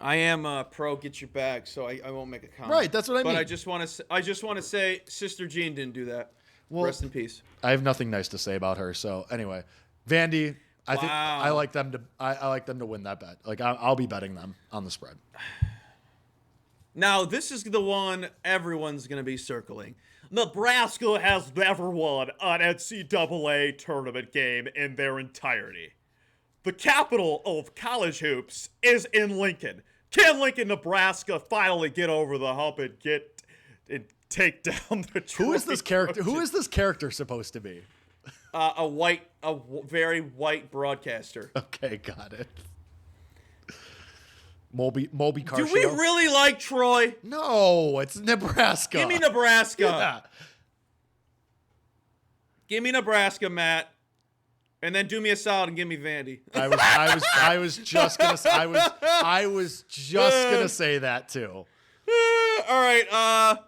A: I am pro get your bag, so I won't make a comment.
B: Right, that's what I mean.
A: But I just want to say Sister Jean didn't do that.
B: Well,
A: rest in peace.
B: I have nothing nice to say about her. So anyway, Vandy, I think I like them to I like them to win that bet. Like I'll be betting them on the spread.
A: Now, this is the one everyone's going to be circling. Nebraska has never won an NCAA tournament game in their entirety. The capital of college hoops is in Lincoln. Can Lincoln, Nebraska finally get over the hump and take down the
B: Who is this character? Who is this character supposed to be?
A: A very white broadcaster.
B: Okay, got it. Moby Carcio.
A: Do we really like Troy?
B: No, it's Nebraska.
A: Give me Nebraska.
B: Yeah.
A: Give me Nebraska, Matt. And then do me a solid and give me Vandy.
B: I was just gonna say that too.
A: All right,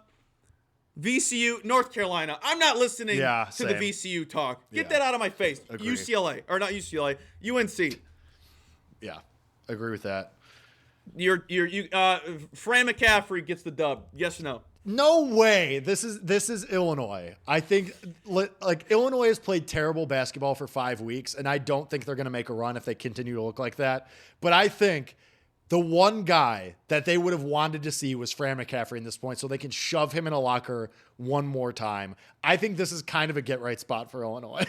A: VCU, North Carolina. I'm not listening to
B: same.
A: the VCU talk. Get that out of my face.
B: Agree.
A: UCLA, or not UCLA, UNC.
B: Yeah, agree with that.
A: Fran McCaffrey gets the dub. Yes or no?
B: No way. This is Illinois. I think like Illinois has played terrible basketball for 5 weeks, and I don't think they're going to make a run if they continue to look like that. But I think the one guy that they would have wanted to see was Fran McCaffrey in this point, so they can shove him in a locker one more time. I think this is kind of a get-right spot for Illinois.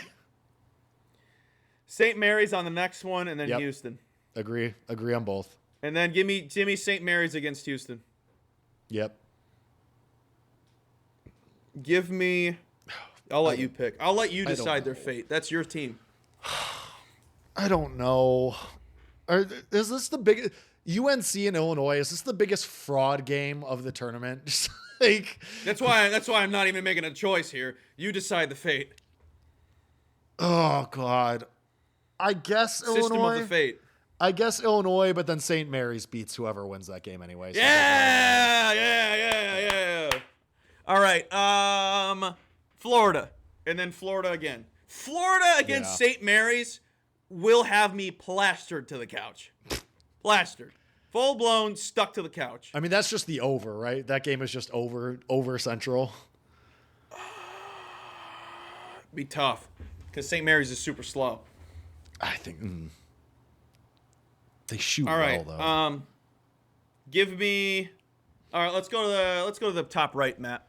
A: St. Mary's on the next one, and then Houston.
B: Agree on both.
A: And then give me St. Mary's against Houston.
B: Yep.
A: Give me... I'll let you pick. I'll let you decide their fate. That's your team.
B: I don't know. Is this the biggest... UNC and Illinois, is this the biggest fraud game of the tournament? Just like...
A: That's why I'm not even making a choice here. You decide the fate.
B: Oh, God. I guess Illinois...
A: System of the fate.
B: I guess Illinois, but then St. Mary's beats whoever wins that game anyway. So
A: yeah. All right, Florida, and then Florida again. Florida against St. Mary's will have me plastered to the couch. Plastered. Full blown, stuck to the couch.
B: I mean, that's just the over, right? That game is just over Central.
A: Be tough, because St. Mary's is super slow.
B: I think... They shoot
A: all right,
B: well though.
A: Give me. All right, let's go to the top right, Matt.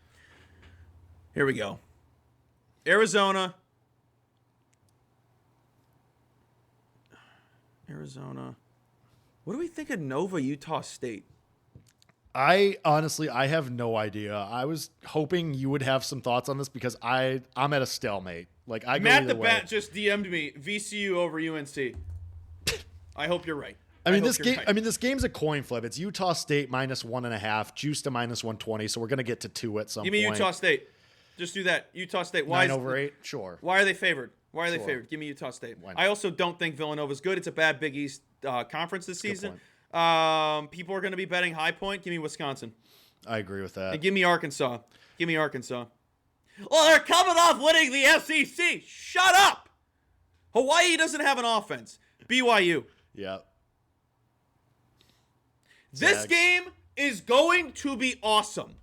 A: Here we go. Arizona. What do we think of Nova, Utah State?
B: I have no idea. I was hoping you would have some thoughts on this because I'm at a stalemate. Like I go
A: Matt
B: either
A: the
B: way.
A: Bat just DM'd me VCU over UNC. I hope you're right.
B: This game's a coin flip. It's Utah State -1.5, juice to -120. So we're gonna get to 2 at some point.
A: Give me Utah State. Just do that. Utah State. Why
B: 9/8? Sure.
A: Why are they favored? Why are they favored? Give me Utah State. I also don't think Villanova's good. It's a bad Big East conference this season. People are going to be betting High Point. Give me Wisconsin.
B: I agree with that.
A: And give me Arkansas. Well, they're coming off winning the SEC. Shut up. Hawaii doesn't have an offense. BYU.
B: Yeah.
A: This game is going to be awesome.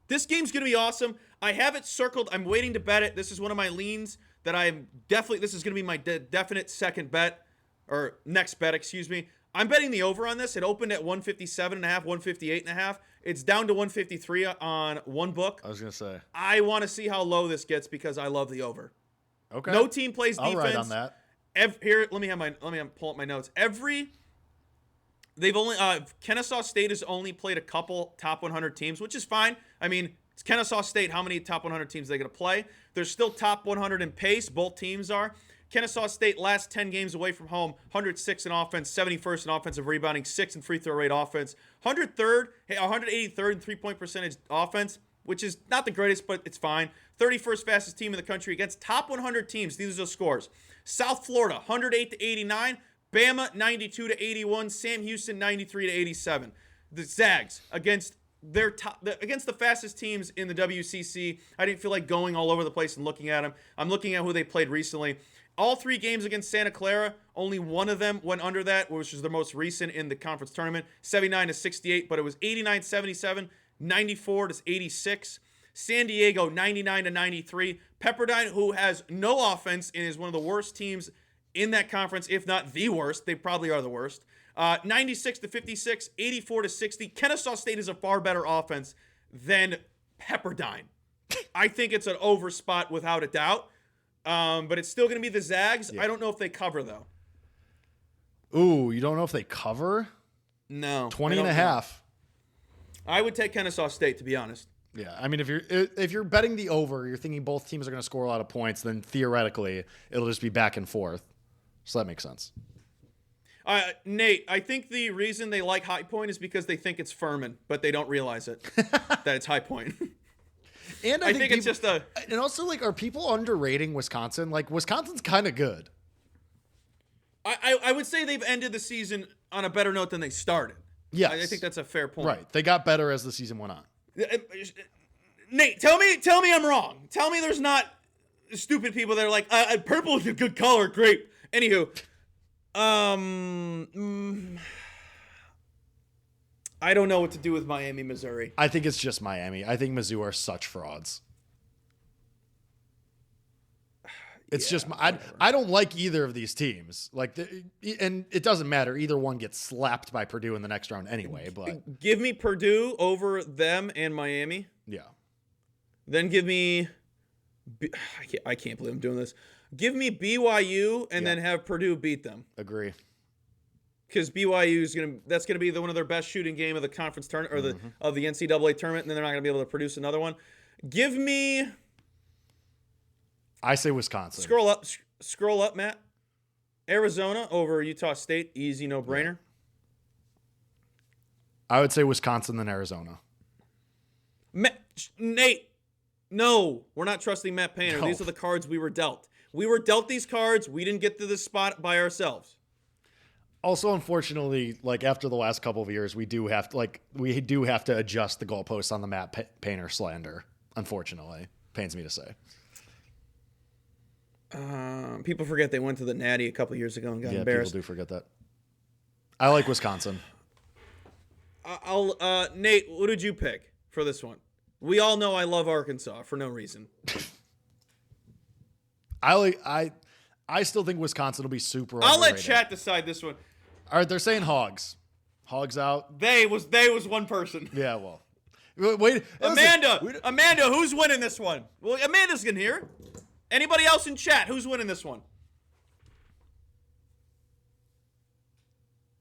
A: This game's going to be awesome. I have it circled. I'm waiting to bet it. This is one of my leans that I'm definitely, this is going to be my definite second bet, or next bet, excuse me. I'm betting the over on this. It opened at 157.5, 158.5. It's down to 153 on one book.
B: I was going to say.
A: I want to see how low this gets because I love the over.
B: Okay.
A: No team plays defense.
B: I'll ride on that.
A: Here, let me pull up my notes. Kennesaw State has only played a couple top 100 teams, which is fine. I mean, it's Kennesaw State. How many top 100 teams are they going to play? They're still top 100 in pace. Both teams are. Kennesaw State last 10 games away from home, 106 in offense, 71st in offensive rebounding, 6th in free throw rate offense, 183rd in three-point percentage offense, which is not the greatest, but it's fine. 31st fastest team in the country against top 100 teams. These are the scores. South Florida, 108-89. Bama, 92-81. Sam Houston, 93-87. The Zags against they're against the fastest teams in the WCC. I didn't feel like going all over the place and looking at them. I'm looking at who they played recently. All 3 games against Santa Clara, only one of them went under that, which is the most recent in the conference tournament, 79-68, but it was 89-77, 94-86. San Diego, 99-93. Pepperdine, who has no offense and is one of the worst teams in that conference, if not the worst. They probably are the worst. 96-56, 84-60. Kennesaw State is a far better offense than Pepperdine. I think it's an over spot without a doubt. But it's still going to be the Zags. Yeah. I don't know if they cover, though.
B: Ooh, you don't know if they cover?
A: No.
B: 20.5.
A: I would take Kennesaw State, to be honest.
B: Yeah, I mean, if you're betting the over, you're thinking both teams are going to score a lot of points, then theoretically it'll just be back and forth. So that makes sense.
A: Nate, I think the reason they like High Point is because they think it's Furman, but they don't realize it, that it's High Point.
B: And I think
A: it's just a...
B: And also, like, are people underrating Wisconsin? Like, Wisconsin's kind of good.
A: I would say they've ended the season on a better note than they started.
B: Yes.
A: I think that's a fair point.
B: Right. They got better as the season went on.
A: Nate, tell me I'm wrong. Tell me there's not stupid people that are like, purple is a good color. Great. Anywho, I don't know what to do with Miami, Missouri.
B: I think it's just Miami. I think Mizzou are such frauds. It's just I don't like either of these teams. Like, and it doesn't matter. Either one gets slapped by Purdue in the next round anyway. But
A: give me Purdue over them and Miami.
B: Yeah. Then
A: give me. I can't believe I'm doing this. Give me BYU and then have Purdue beat them.
B: Agree.
A: Because BYU is that's gonna be one of their best shooting game of the conference tournament or of the NCAA tournament, and then they're not gonna be able to produce another one. Give me.
B: I say Wisconsin.
A: Scroll up, Matt. Arizona over Utah State, easy, no brainer.
B: I would say Wisconsin then Arizona.
A: Nate, no, we're not trusting Matt Painter. No. These are the cards we were dealt. We were dealt these cards. We didn't get to this spot by ourselves.
B: Also, unfortunately, like after the last couple of years, we do have to adjust the goalposts on the Matt Painter slander. Unfortunately, pains me to say.
A: People forget they went to the Natty a couple years ago and got embarrassed.
B: People do forget that. I like Wisconsin.
A: Nate, what did you pick for this one? We all know I love Arkansas for no reason.
B: I still think Wisconsin will be super
A: I'll
B: overrated.
A: let chat decide this one.
B: All right, they're saying Hogs. Hogs out.
A: They was one person.
B: Yeah, well. Wait.
A: Amanda, who's winning this one? Well, Amanda's in here. Anybody else in chat? Who's winning this one?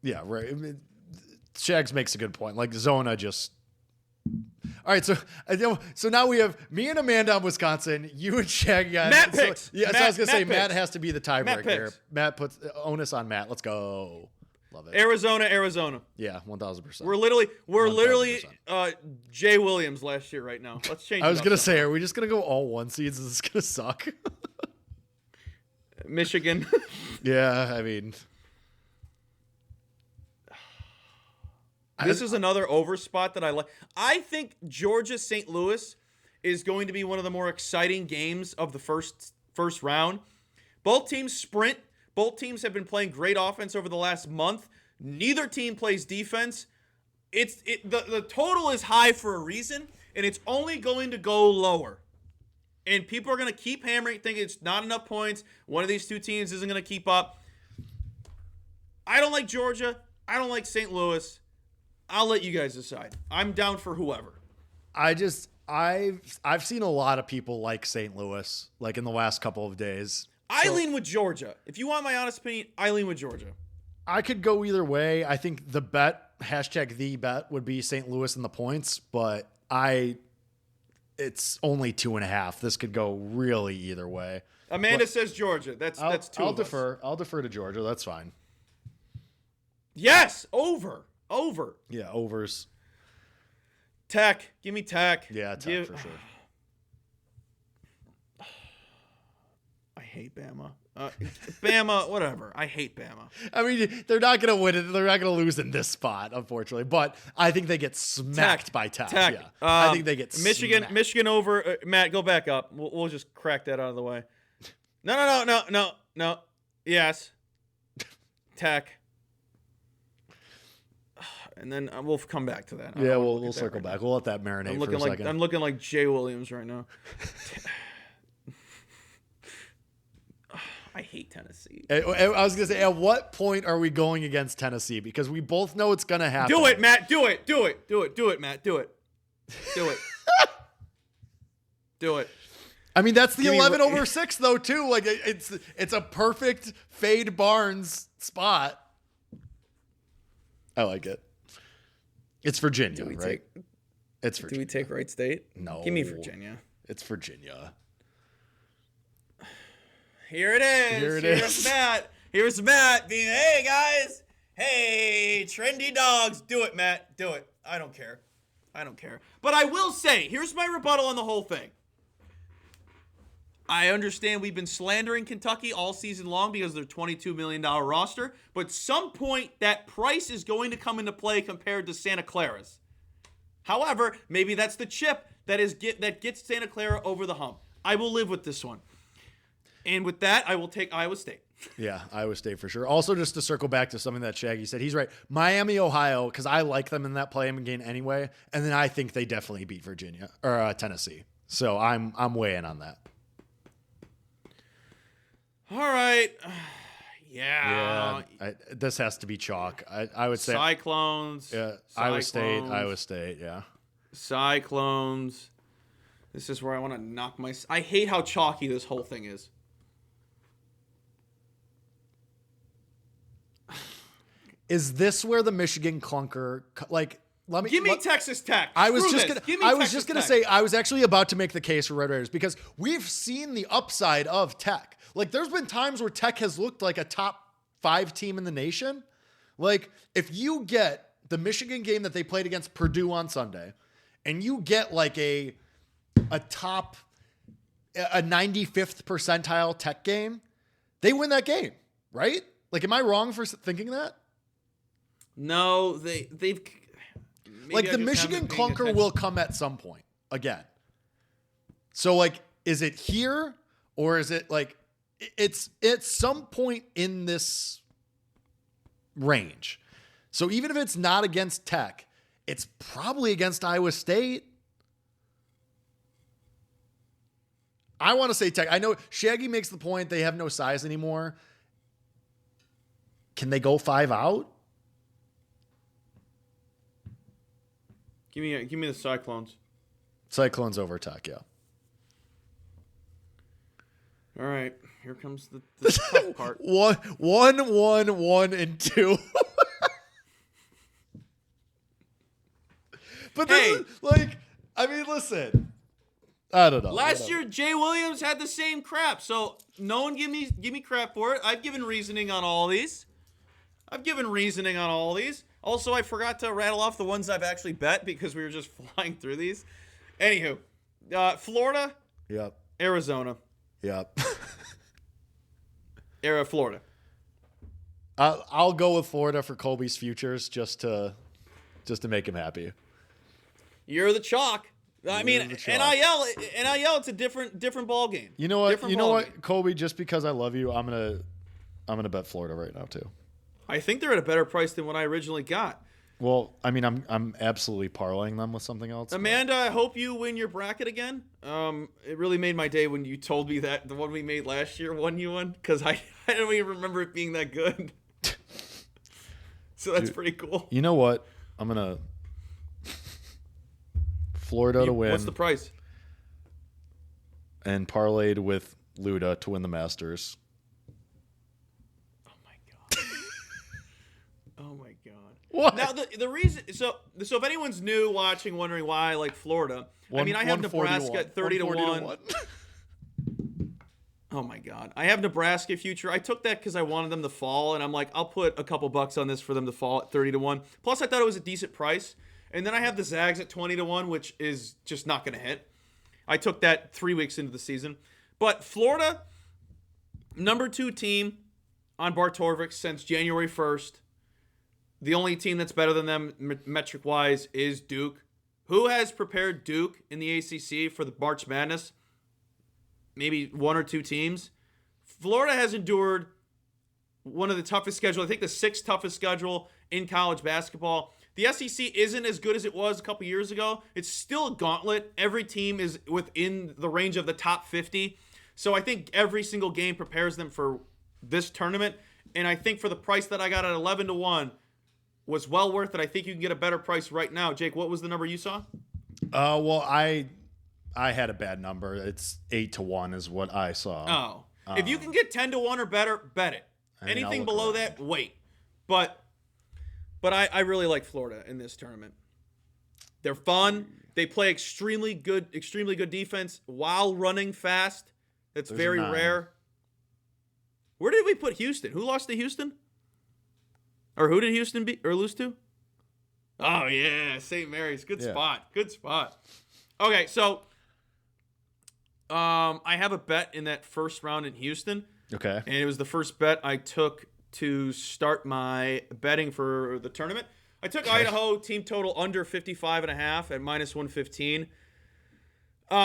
B: Yeah, right. I mean, Shags makes a good point. Like, Zona just... All right, so now we have me and Amanda on Wisconsin, you and Shag.
A: Matt picks.
B: So I was going to say, Matt has to be the tiebreaker here.
A: Picks.
B: Matt puts onus on Matt. Let's go. Love it.
A: Arizona.
B: Yeah, 1,000%.
A: We're literally Jay Williams last year right now. Let's change it.
B: I was going to say, are we just going to go all one seeds? Is this going to suck?
A: Michigan.
B: Yeah, I mean...
A: This is another over spot that I like. I think Georgia-St. Louis is going to be one of the more exciting games of the first round. Both teams sprint. Both teams have been playing great offense over the last month. Neither team plays defense. The total is high for a reason, and it's only going to go lower. And people are going to keep hammering, thinking it's not enough points. One of these two teams isn't going to keep up. I don't like Georgia. I don't like St. Louis. I'll let you guys decide. I'm down for whoever.
B: I've seen a lot of people like St. Louis, like in the last couple of days.
A: I lean with Georgia. If you want my honest opinion, I lean with Georgia.
B: I could go either way. I think the bet, #the bet, would be St. Louis in the points, but it's only 2.5. This could go really either way.
A: Amanda says Georgia. That's two.
B: I'll defer. I'll defer to Georgia. That's fine.
A: Yes, over.
B: Yeah, overs.
A: Tech. Give me Tech.
B: Yeah, Tech for sure.
A: I hate Bama. Bama, whatever. I hate Bama.
B: I mean, they're not going to win it. They're not going to lose in this spot, unfortunately. But I think they get smacked by Tech. Yeah. I think they get
A: Michigan.
B: Smacked.
A: Michigan over. Matt, go back up. We'll just crack that out of the way. No. Yes. Tech. And then we'll come back to that.
B: Yeah, we'll circle back. We'll let that marinate for a second.
A: I'm looking like Jay Williams right now. I hate Tennessee.
B: I was going to say, at what point are we going against Tennessee? Because we both know it's going to happen.
A: Do it, Matt. Do it, Matt. Do it. Do it.
B: I mean, that's the 11/6, though, too. Like, it's a perfect fade Barnes spot. I like it. It's Virginia, right? It's Virginia.
A: Do we take Wright State?
B: No.
A: Give me Virginia.
B: It's Virginia.
A: Here it is. Here's Matt. Here's Matt being, hey, guys. Hey, trendy dogs. Do it, Matt. Do it. I don't care. But I will say, here's my rebuttal on the whole thing. I understand we've been slandering Kentucky all season long because of their $22 million roster, but some point that price is going to come into play compared to Santa Clara's. However, maybe that's the chip that gets Santa Clara over the hump. I will live with this one. And with that, I will take Iowa State.
B: Yeah, Iowa State for sure. Also, just to circle back to something that Shaggy said, he's right. Miami, Ohio, because I like them in that play-in game anyway, and then I think they definitely beat Virginia or Tennessee. So I'm weighing on that.
A: All right. Yeah.
B: This has to be chalk. I would say
A: Cyclones.
B: Yeah,
A: Cyclones.
B: Iowa State, yeah.
A: Cyclones. This is where I want to knock my... I hate how chalky this whole thing is.
B: Is this where the Michigan clunker... Like,
A: Give me Texas Tech.
B: I was just gonna say, I was actually about to make the case for Red Raiders because we've seen the upside of Tech. Like, there's been times where Tech has looked like a top 5 team in the nation. Like, if you get the Michigan game that they played against Purdue on Sunday, and you get like a 95th percentile Tech game, they win that game, right? Like, am I wrong for thinking that?
A: No, they've...
B: Like, the Michigan clunker will come at some point again. So, like, is it here or is it like it's at some point in this range? So even if it's not against Tech, it's probably against Iowa State. I want to say Tech. I know Shaggy makes the point they have no size anymore. Can they go 5 out?
A: Give me the Cyclones.
B: Cyclones over Tech, yeah.
A: All right, here comes the tough part.
B: 1, and 2. But this is, like, I mean, listen. I don't know.
A: Last year, Jay Williams had the same crap, so no one give me crap for it. I've given reasoning on all these. Also, I forgot to rattle off the ones I've actually bet because we were just flying through these. Anywho, Florida.
B: Yep.
A: Arizona.
B: Yep.
A: Florida.
B: I'll go with Florida for Colby's futures just to make him happy.
A: You're the chalk. I mean, NIL, it's a different ball game.
B: You know what, Colby? Just because I love you, I'm gonna bet Florida right now too.
A: I think they're at a better price than what I originally got.
B: Well, I mean, I'm absolutely parlaying them with something else.
A: Amanda, I hope you win your bracket again. It really made my day when you told me that the one we made last year won you one, because I don't even remember it being that good. So that's pretty cool.
B: You know what? I'm gonna Florida to win.
A: What's the price?
B: And parlayed with Luda to win the Masters.
A: Oh my god.
B: What?
A: Now the reason so if anyone's new watching, wondering why I like Florida, I mean I have Nebraska at 30-1. Oh my god. I have Nebraska future. I took that because I wanted them to fall, and I'm like, I'll put a couple bucks on this for them to fall at 30-1. Plus I thought it was a decent price. And then I have the Zags at 20-1, which is just not gonna hit. I took that 3 weeks into the season. But Florida, Number 2 team on Bartorvik since January 1st. The only team that's better than them metric-wise is Duke. Who has prepared Duke in the ACC for the March Madness? Maybe 1 or 2 teams. Florida has endured one of the toughest schedules. I think the 6th toughest schedule in college basketball. The SEC isn't as good as it was a couple years ago. It's still a gauntlet. Every team is within the range of the top 50. So I think every single game prepares them for this tournament. And I think for the price that I got at 11-1 was well worth it. I think you can get a better price right now. Jake, what was the number you saw?
B: Well, I had a bad number. It's 8-1 is what I saw.
A: Oh. If you can get 10-1 or better, bet it. Anything below that, wait. But I really like Florida in this tournament. They're fun. They play extremely good defense while running fast. That's very rare. Where did we put Houston? Who lost to Houston? Or who did Houston beat or lose to? Oh, yeah, St. Mary's. Good spot. Good spot. Okay, so I have a bet in that first round in Houston.
B: Okay. And
A: it was the first bet I took to start my betting for the tournament. I took Idaho team total under 55.5 at -115.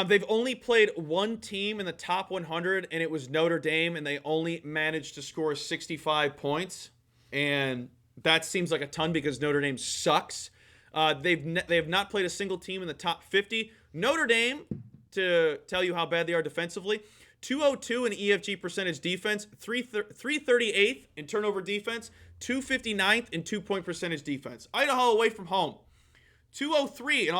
A: They've only played one team in the top 100, and it was Notre Dame, and they only managed to score 65 points. And that seems like a ton because Notre Dame sucks. They have not played a single team in the top 50. Notre Dame, to tell you how bad they are defensively, 202 in EFG percentage defense, 338th in turnover defense, 259th in 2-point percentage defense. Idaho away from home, 203 in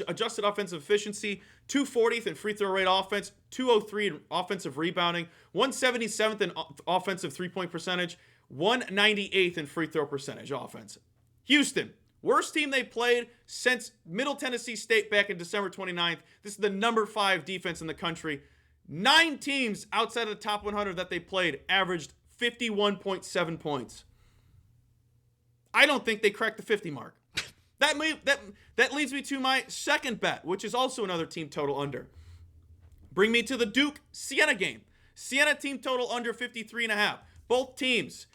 A: adjusted offensive efficiency, 240th in free throw rate offense, 203 in offensive rebounding, 177th in offensive 3-point percentage, 198th in free throw percentage offense. Houston, worst team they played since Middle Tennessee State back in December 29th. This is the number 5 defense in the country. 9 teams outside of the top 100 that they played averaged 51.7 points. I don't think they cracked the 50 mark. That leads me to my second bet, which is also another team total under. Bring me to the Duke-Siena game. Siena team total under 53.5. Both teams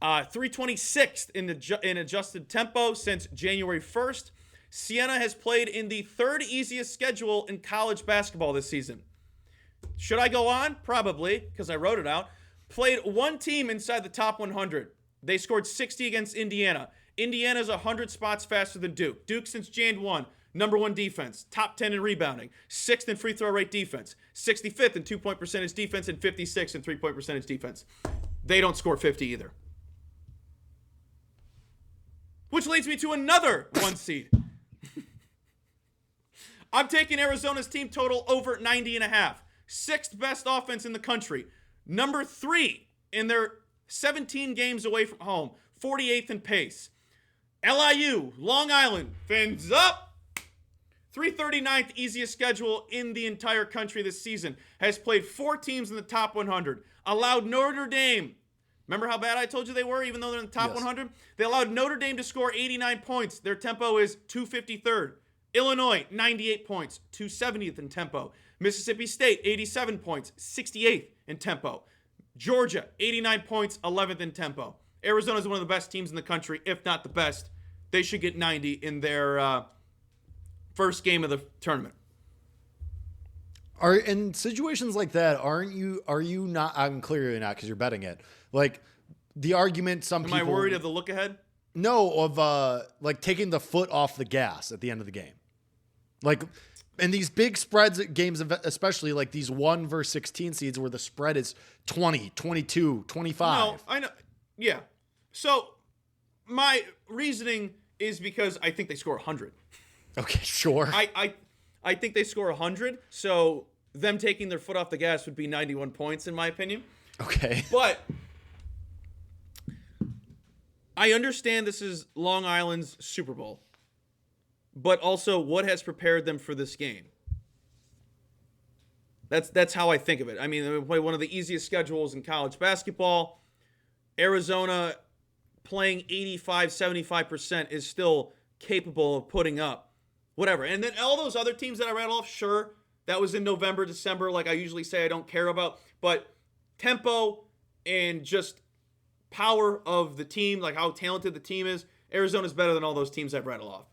A: 326th in adjusted tempo since January 1st. Siena has played in the 3rd easiest schedule in college basketball this season. Should I go on? Probably, because I wrote it out. Played one team inside the top 100. They scored 60 against Indiana. Indiana's 100 spots faster than Duke. Duke since Jan 1, number 1 defense, top 10 in rebounding, 6th in free throw rate defense, 65th in 2-point percentage defense, and 56th in 3-point percentage defense. They don't score 50 either. Which leads me to another 1 seed. I'm taking Arizona's team total over 90.5. 6th best offense in the country. Number 3 in their 17 games away from home. 48th in pace. LIU, Long Island, fins up. 339th easiest schedule in the entire country this season. Has played 4 teams in the top 100. Allowed Notre Dame. Remember how bad I told you they were, even though they're in the top 100? They allowed Notre Dame to score 89 points. Their tempo is 253rd. Illinois, 98 points, 270th in tempo. Mississippi State, 87 points, 68th in tempo. Georgia, 89 points, 11th in tempo. Arizona is one of the best teams in the country, if not the best. They should get 90 in their first game of the tournament.
B: Are in situations like that, are you not? I'm clearly not, because you're betting it. Like the argument, people.
A: Am I worried of the look ahead?
B: No, of like taking the foot off the gas at the end of the game. Like in these big spreads games, especially like these 1 versus 16 seeds where the spread is 20, 22, 25.
A: No, I know. Yeah. So my reasoning is because I think they score 100.
B: Okay, sure.
A: I think they score 100. So them taking their foot off the gas would be 91 points in my opinion.
B: Okay.
A: But I understand this is Long Island's Super Bowl. But also, what has prepared them for this game? That's how I think of it. I mean, they play one of the easiest schedules in college basketball. Arizona playing 85, 75% is still capable of putting up whatever. And then all those other teams that I read off, sure, that was in November, December, like I usually say I don't care about. But tempo and just power of the team, like how talented the team is, Arizona's better than all those teams I've rattled off.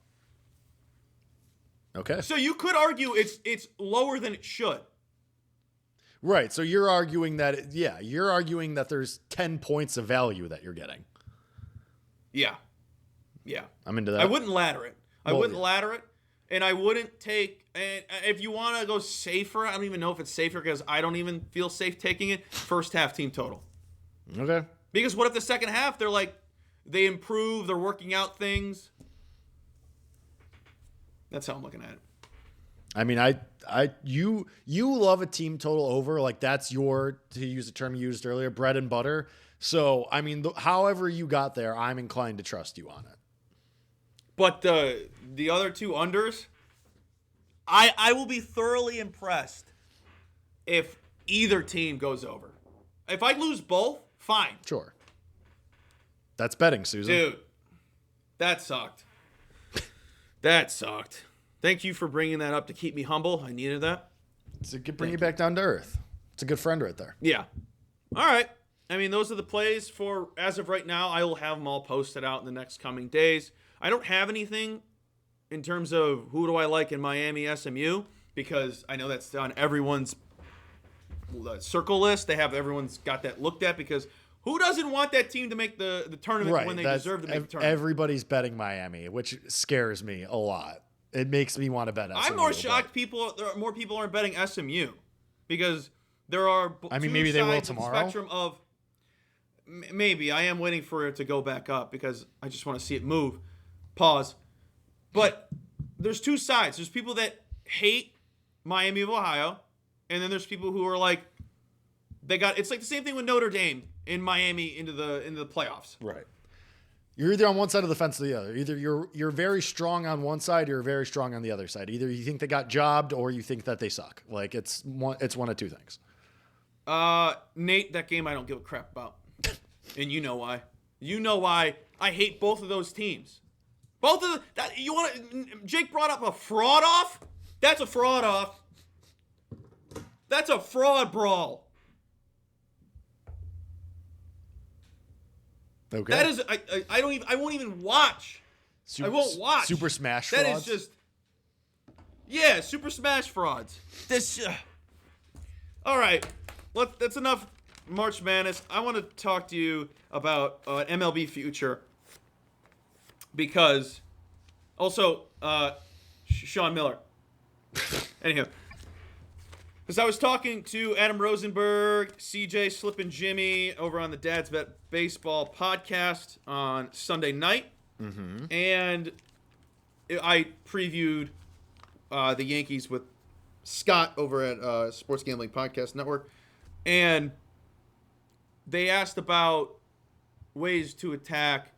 B: Okay.
A: So you could argue it's lower than it should.
B: Right. So you're arguing that, you're arguing that there's 10 points of value that you're getting.
A: Yeah.
B: I'm into that.
A: I wouldn't ladder it. And I wouldn't take, and if you want to go safer, I don't even know if it's safer because I don't even feel safe taking it, first half team total.
B: Okay.
A: Because what if the second half, they improve, they're working out things. That's how I'm looking at it.
B: I mean, you love a team total over, like that's your, to use the term you used earlier, bread and butter. So, I mean, however you got there, I'm inclined to trust you on it.
A: But the other two unders, I will be thoroughly impressed if either team goes over. If I lose both, fine.
B: Sure. That's betting, Susan.
A: Dude, that sucked. Thank you for bringing that up to keep me humble. I needed that.
B: To bring you back down to earth. It's a good friend right there.
A: Yeah. All right. I mean, those are the plays for, as of right now, I will have them all posted out in the next coming days. I don't have anything in terms of who do I like in Miami SMU because I know that's on everyone's circle list. Everyone's got that looked at because who doesn't want that team to make the tournament when they deserve to make the tournament?
B: Everybody's betting Miami, which scares me a lot. It makes me want to bet SMU.
A: I'm more shocked more people aren't betting SMU because there are
B: maybe they will tomorrow.
A: The spectrum of maybe I am waiting for it to go back up because I just want to see it move. Pause. But there's two sides. There's people that hate Miami of Ohio, and then there's people who are like, it's like the same thing with Notre Dame in Miami into the playoffs.
B: Right. You're either on one side of the fence or the other. Either you're very strong on one side, or you're very strong on the other side. Either you think they got jobbed, or you think that they suck. Like it's one of two things.
A: Nate, that game I don't give a crap about, and you know why. You know why I hate both of those teams. Both of Jake brought up a fraud off. That's a fraud off. That's a fraud brawl.
B: Okay.
A: That is I won't even watch. I won't watch.
B: Super Smash frauds.
A: That is just Super Smash frauds. All right. That's enough March Madness. I want to talk to you about MLB future because also Sean Miller. Anyhow, because I was talking to Adam Rosenberg, CJ Slippin' Jimmy over on the Dad's Bet Baseball podcast on Sunday night. Mm-hmm. And I previewed the Yankees with Scott over at Sports Gambling Podcast Network. And they asked about ways to attack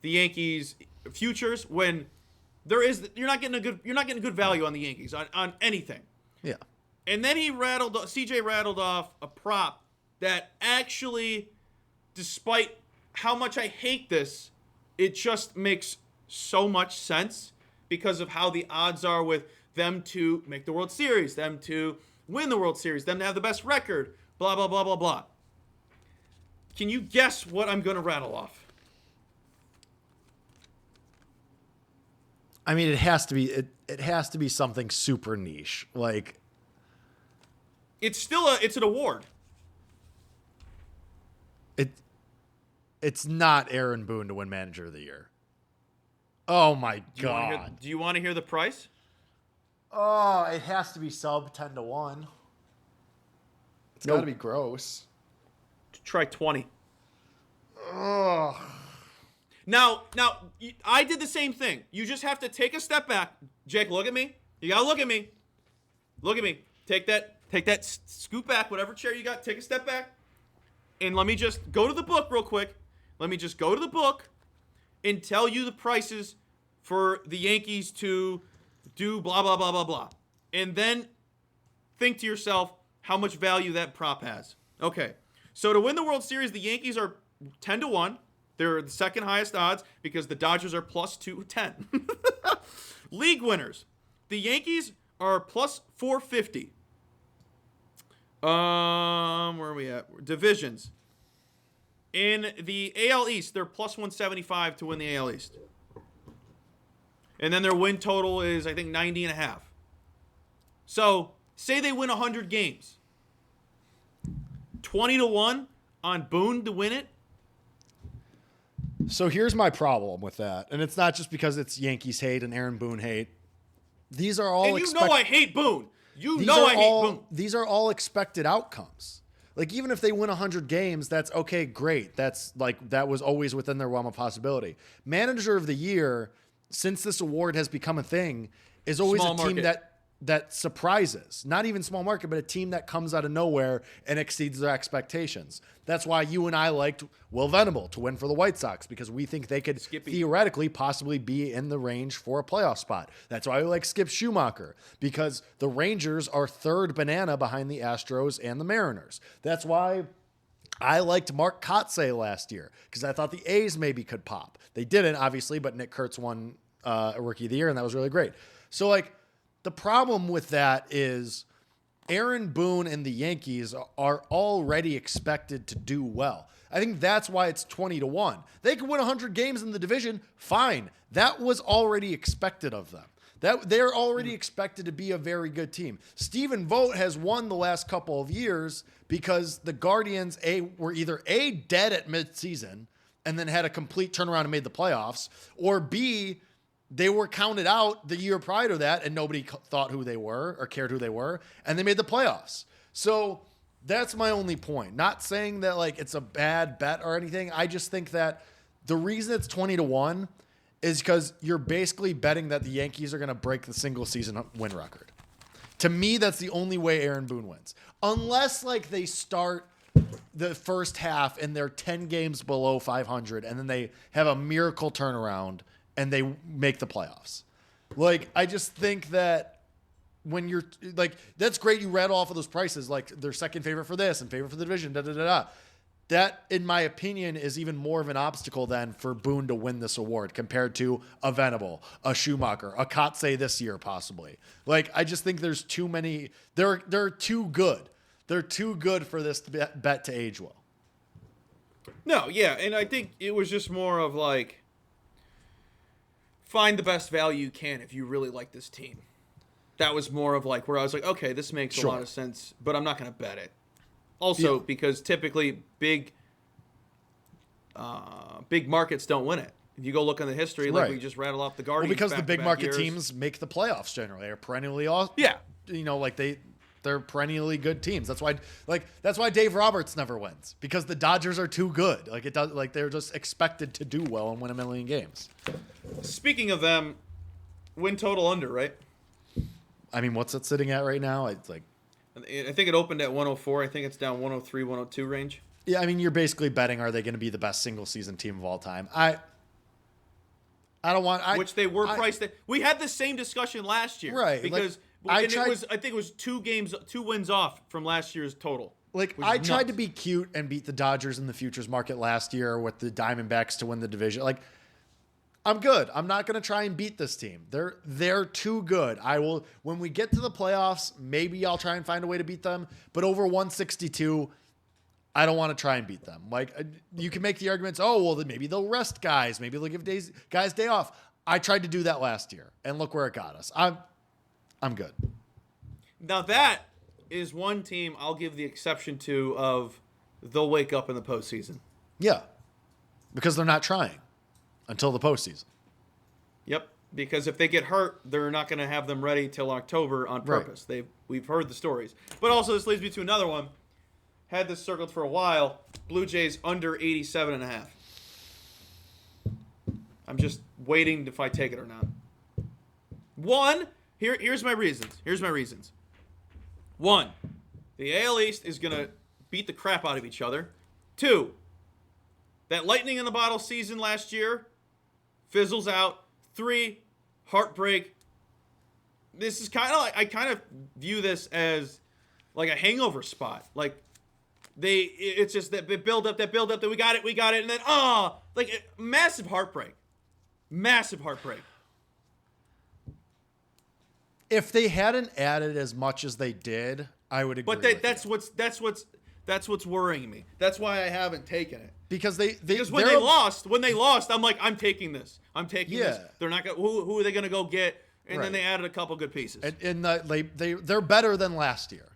A: the Yankees futures when you're not getting good value on the Yankees on anything.
B: Yeah.
A: And then CJ rattled off a prop that actually, despite how much I hate this, it just makes so much sense because of how the odds are with them to make the World Series, them to win the World Series, them to have the best record, blah, blah, blah, blah, blah. Can you guess what I'm going to rattle off?
B: I mean, it has to be something super niche. Like,
A: it's an award.
B: It's not Aaron Boone to win Manager of the Year. Oh my God.
A: Do you want to hear the price?
B: Oh, it has to be sub 10-1. It's got to be gross.
A: Try 20.
B: Ugh.
A: Now, I did the same thing. You just have to take a step back. Jake, look at me. You gotta look at me. Look at me. Take that, scoot back, whatever chair you got, take a step back. And let me just go to the book real quick. Let me just go to the book and tell you the prices for the Yankees to do blah, blah, blah, blah, blah. And then think to yourself how much value that prop has. Okay. So to win the World Series, the Yankees are 10-1. They're the second highest odds because the Dodgers are plus 210. League winners. The Yankees are plus 450. Where are we at? Divisions. In the AL East, they're plus 175 to win the AL East. And then their win total is, I think, 90.5. So, say they win 100 games. 20-1 on Boone to win it.
B: So here's my problem with that. And it's not just because it's Yankees hate and Aaron Boone hate. These are all...
A: And you know I hate Boone. I hate Boone.
B: These are all expected outcomes. Like, even if they win 100 games, that's okay, great. That's like, that was always within their realm of possibility. Manager of the Year, since this award has become a thing, is always
A: Small
B: a team
A: market.
B: that surprises. Not even small market, but a team that comes out of nowhere and exceeds their expectations. That's why you and I liked Will Venable to win for the White Sox, because we think they could theoretically possibly be in the range for a playoff spot. That's why we like Skip Schumacher, because the Rangers are third banana behind the Astros and the Mariners. That's why I liked Mark Kotsay last year, because I thought the A's maybe could pop. They didn't, obviously, but Nick Kurtz won a Rookie of the Year, and that was really great. So, like, the problem with that is Aaron Boone and the Yankees are already expected to do well. I think that's why it's 20-1. They could win 100 games in the division, fine. That was already expected of them. That they're already expected to be a very good team. Stephen Vogt has won the last couple of years because the Guardians were either A, dead at midseason and then had a complete turnaround and made the playoffs, or B, they were counted out the year prior to that, and nobody thought who they were or cared who they were, and they made the playoffs. So that's my only point. Not saying that like it's a bad bet or anything. I just think that the reason it's 20-1 is because you're basically betting that the Yankees are going to break the single season win record. To me, that's the only way Aaron Boone wins. Unless like they start the first half and they're 10 games below 500, and then they have a miracle turnaround and they make the playoffs. Like, I just think that when you're like, that's great. You read off of those prices, like they're second favorite for this and favorite for the division, That, in my opinion, is even more of an obstacle than for Boone to win this award compared to a Venable, a Schumacher, a Kotsay this year, possibly. Like, I just think there's too many. They're too good. They're too good for this bet to age well.
A: No, yeah, and I think it was just more of like, find the best value you can if you really like this team. That was more of like where I was like, okay, this makes a lot of sense, but I'm not going to bet it. Also, because typically big markets don't win it. If you go look in the history, like we just rattle off the Guardians.
B: Well, because the big market teams make the playoffs generally. They're perennially awesome.
A: Yeah.
B: You know, like they're perennially good teams. That's why Dave Roberts never wins, because the Dodgers are too good. Like it does, like they're just expected to do well and win a million games.
A: Speaking of them, win total under, right?
B: I mean, what's it sitting at right now? It's like,
A: I think it opened at 104. I think it's down 103, 102 range.
B: Yeah, I mean, you're basically betting, are they going to be the best single season team of all time? I don't want.
A: Which they were priced at. We had the same discussion last year,
B: right?
A: Because I think it was 2 wins off from last year's total.
B: Like, I tried to be cute and beat the Dodgers in the futures market last year with the Diamondbacks to win the division. Like, I'm good. I'm not going to try and beat this team. They're too good. I will, when we get to the playoffs, maybe I'll try and find a way to beat them. But over 162, I don't want to try and beat them. Like, you can make the arguments, oh, well, then maybe they'll rest guys. Maybe they'll give guys day off. I tried to do that last year, and look where it got us. I'm good.
A: Now that is one team I'll give the exception to of they'll wake up in the postseason.
B: Yeah, because they're not trying until the postseason.
A: Yep, because if they get hurt, they're not going to have them ready till October on purpose. Right. We've heard the stories. But also, this leads me to another one. Had this circled for a while. Blue Jays under 87.5. I'm just waiting if I take it or not. Here's my reasons. One, the AL East is going to beat the crap out of each other. Two, that lightning in the bottle season last year fizzles out. Three, heartbreak. This is kind of like, I kind of view this as like a hangover spot. Like it's just that build up, that we got it, and then massive heartbreak.
B: If they hadn't added as much as they did, I would agree.
A: But that's what's worrying me. That's why I haven't taken it.
B: Because
A: when they lost, I'm like, I'm taking this. I'm taking this. They're not gonna, who are they going to go get? And then they added a couple good pieces.
B: And they're better than last year.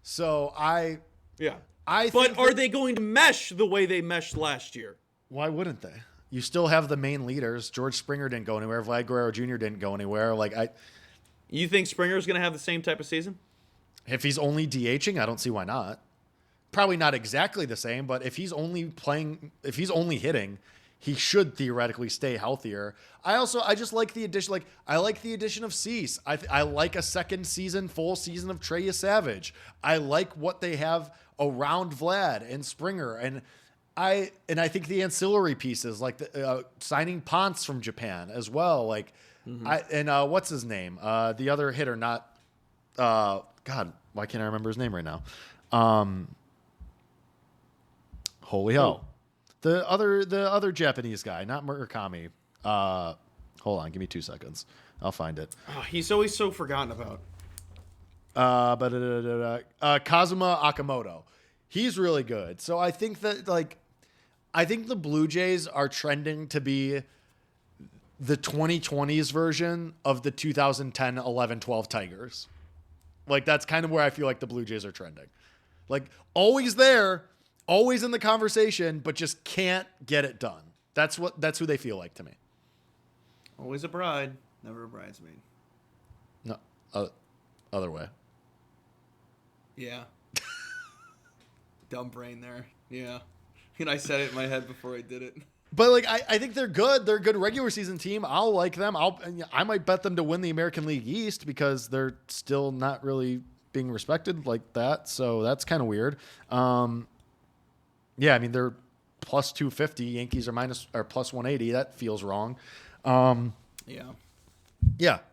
B: So I think
A: are they going to mesh the way they meshed last year?
B: Why wouldn't they? You still have the main leaders. George Springer didn't go anywhere. Vlad Guerrero Jr. didn't go anywhere.
A: You think Springer's going to have the same type of season?
B: If he's only DHing, I don't see why not. Probably not exactly the same, but if he's only hitting, he should theoretically stay healthier. I just like the addition. I like the addition of Cease. I like a full season of Trey Savage. I like what they have around Vlad and Springer, and I think the ancillary pieces, like the signing Ponce from Japan as well. What's his name? The other hitter, God, why can't I remember his name right now? Holy hell. The other Japanese guy, not Murakami. Hold on, give me 2 seconds. I'll find it.
A: Oh, he's always so forgotten about.
B: Kazuma Akamoto. He's really good. So I think that I think the Blue Jays are trending to be the 2020s version of the 2010, 11, 12 Tigers. That's kind of where I feel like the Blue Jays are trending. Always there, always in the conversation, but just can't get it done. That's who they feel like to me.
A: Always a bride, never a bridesmaid.
B: No, other way.
A: Yeah. Dumb brain there. Yeah. And I said it in my head before I did it.
B: But I think they're good. They're a good regular season team. I'll like them. I might bet them to win the American League East because they're still not really being respected like that. So that's kind of weird. Yeah, I mean they're plus 250. Yankees are plus 180. That feels wrong. Yeah.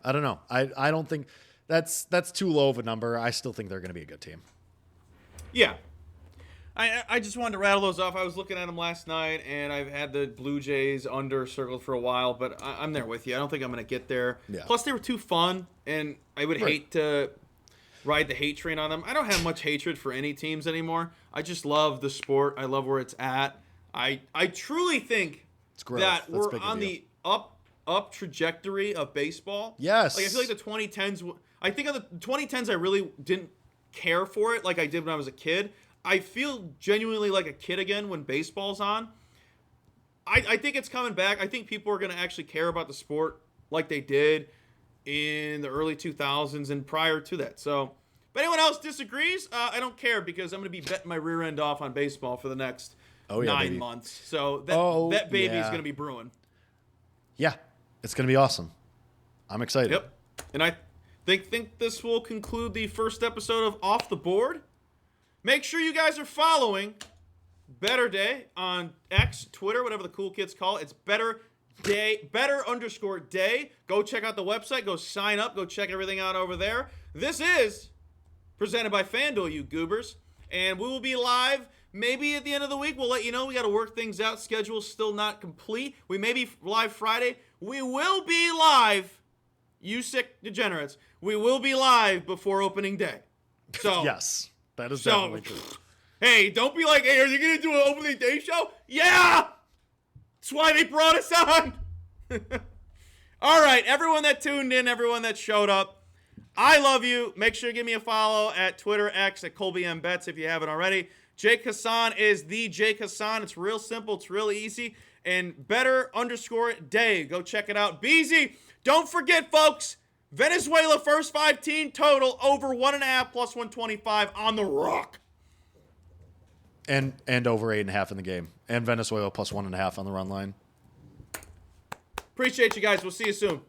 B: I don't know. I don't think that's too low of a number. I still think they're going to be a good team.
A: Yeah. I just wanted to rattle those off. I was looking at them last night, and I've had the Blue Jays under circled for a while, but I'm there with you. I don't think I'm going to get there. Yeah. Plus, they were too fun, and I would hate to ride the hate train on them. I don't have much hatred for any teams anymore. I just love the sport. I love where it's at. I truly think that we're on the up trajectory of baseball.
B: Yes.
A: I feel like the 2010s. I think of the 2010s, I really didn't care for it like I did when I was a kid. I feel genuinely like a kid again when baseball's on. I think it's coming back. I think people are going to actually care about the sport like they did in the early 2000s and prior to that. So, if anyone else disagrees, I don't care because I'm going to be betting my rear end off on baseball for the next 9 months. So that baby is going to be brewing.
B: Yeah, it's going to be awesome. I'm excited.
A: Yep. And I think this will conclude the first episode of Off the Board. Make sure you guys are following Better Day on X, Twitter, whatever the cool kids call it. It's better_day. Go check out the website. Go sign up. Go check everything out over there. This is presented by FanDuel, you goobers. And we will be live maybe at the end of the week. We'll let you know. We got to work things out. Schedule's still not complete. We may be live Friday. We will be live, you sick degenerates. We will be live before opening day. So
B: yes. That is definitely true.
A: Hey, don't be like, hey, are you going to do an opening day show? Yeah! That's why they brought us on. All right, everyone that tuned in, everyone that showed up, I love you. Make sure you give me a follow at Twitter X at Colby M. Betts if you haven't already. Jake Hassan is the Jake Hassan. It's real simple. It's real easy. And better_day. Go check it out. Beezy, don't forget, folks. Venezuela first 5 team total over 1.5 plus 125 on the rock.
B: And over 8.5 in the game. And Venezuela plus 1.5 on the run line.
A: Appreciate you guys. We'll see you soon.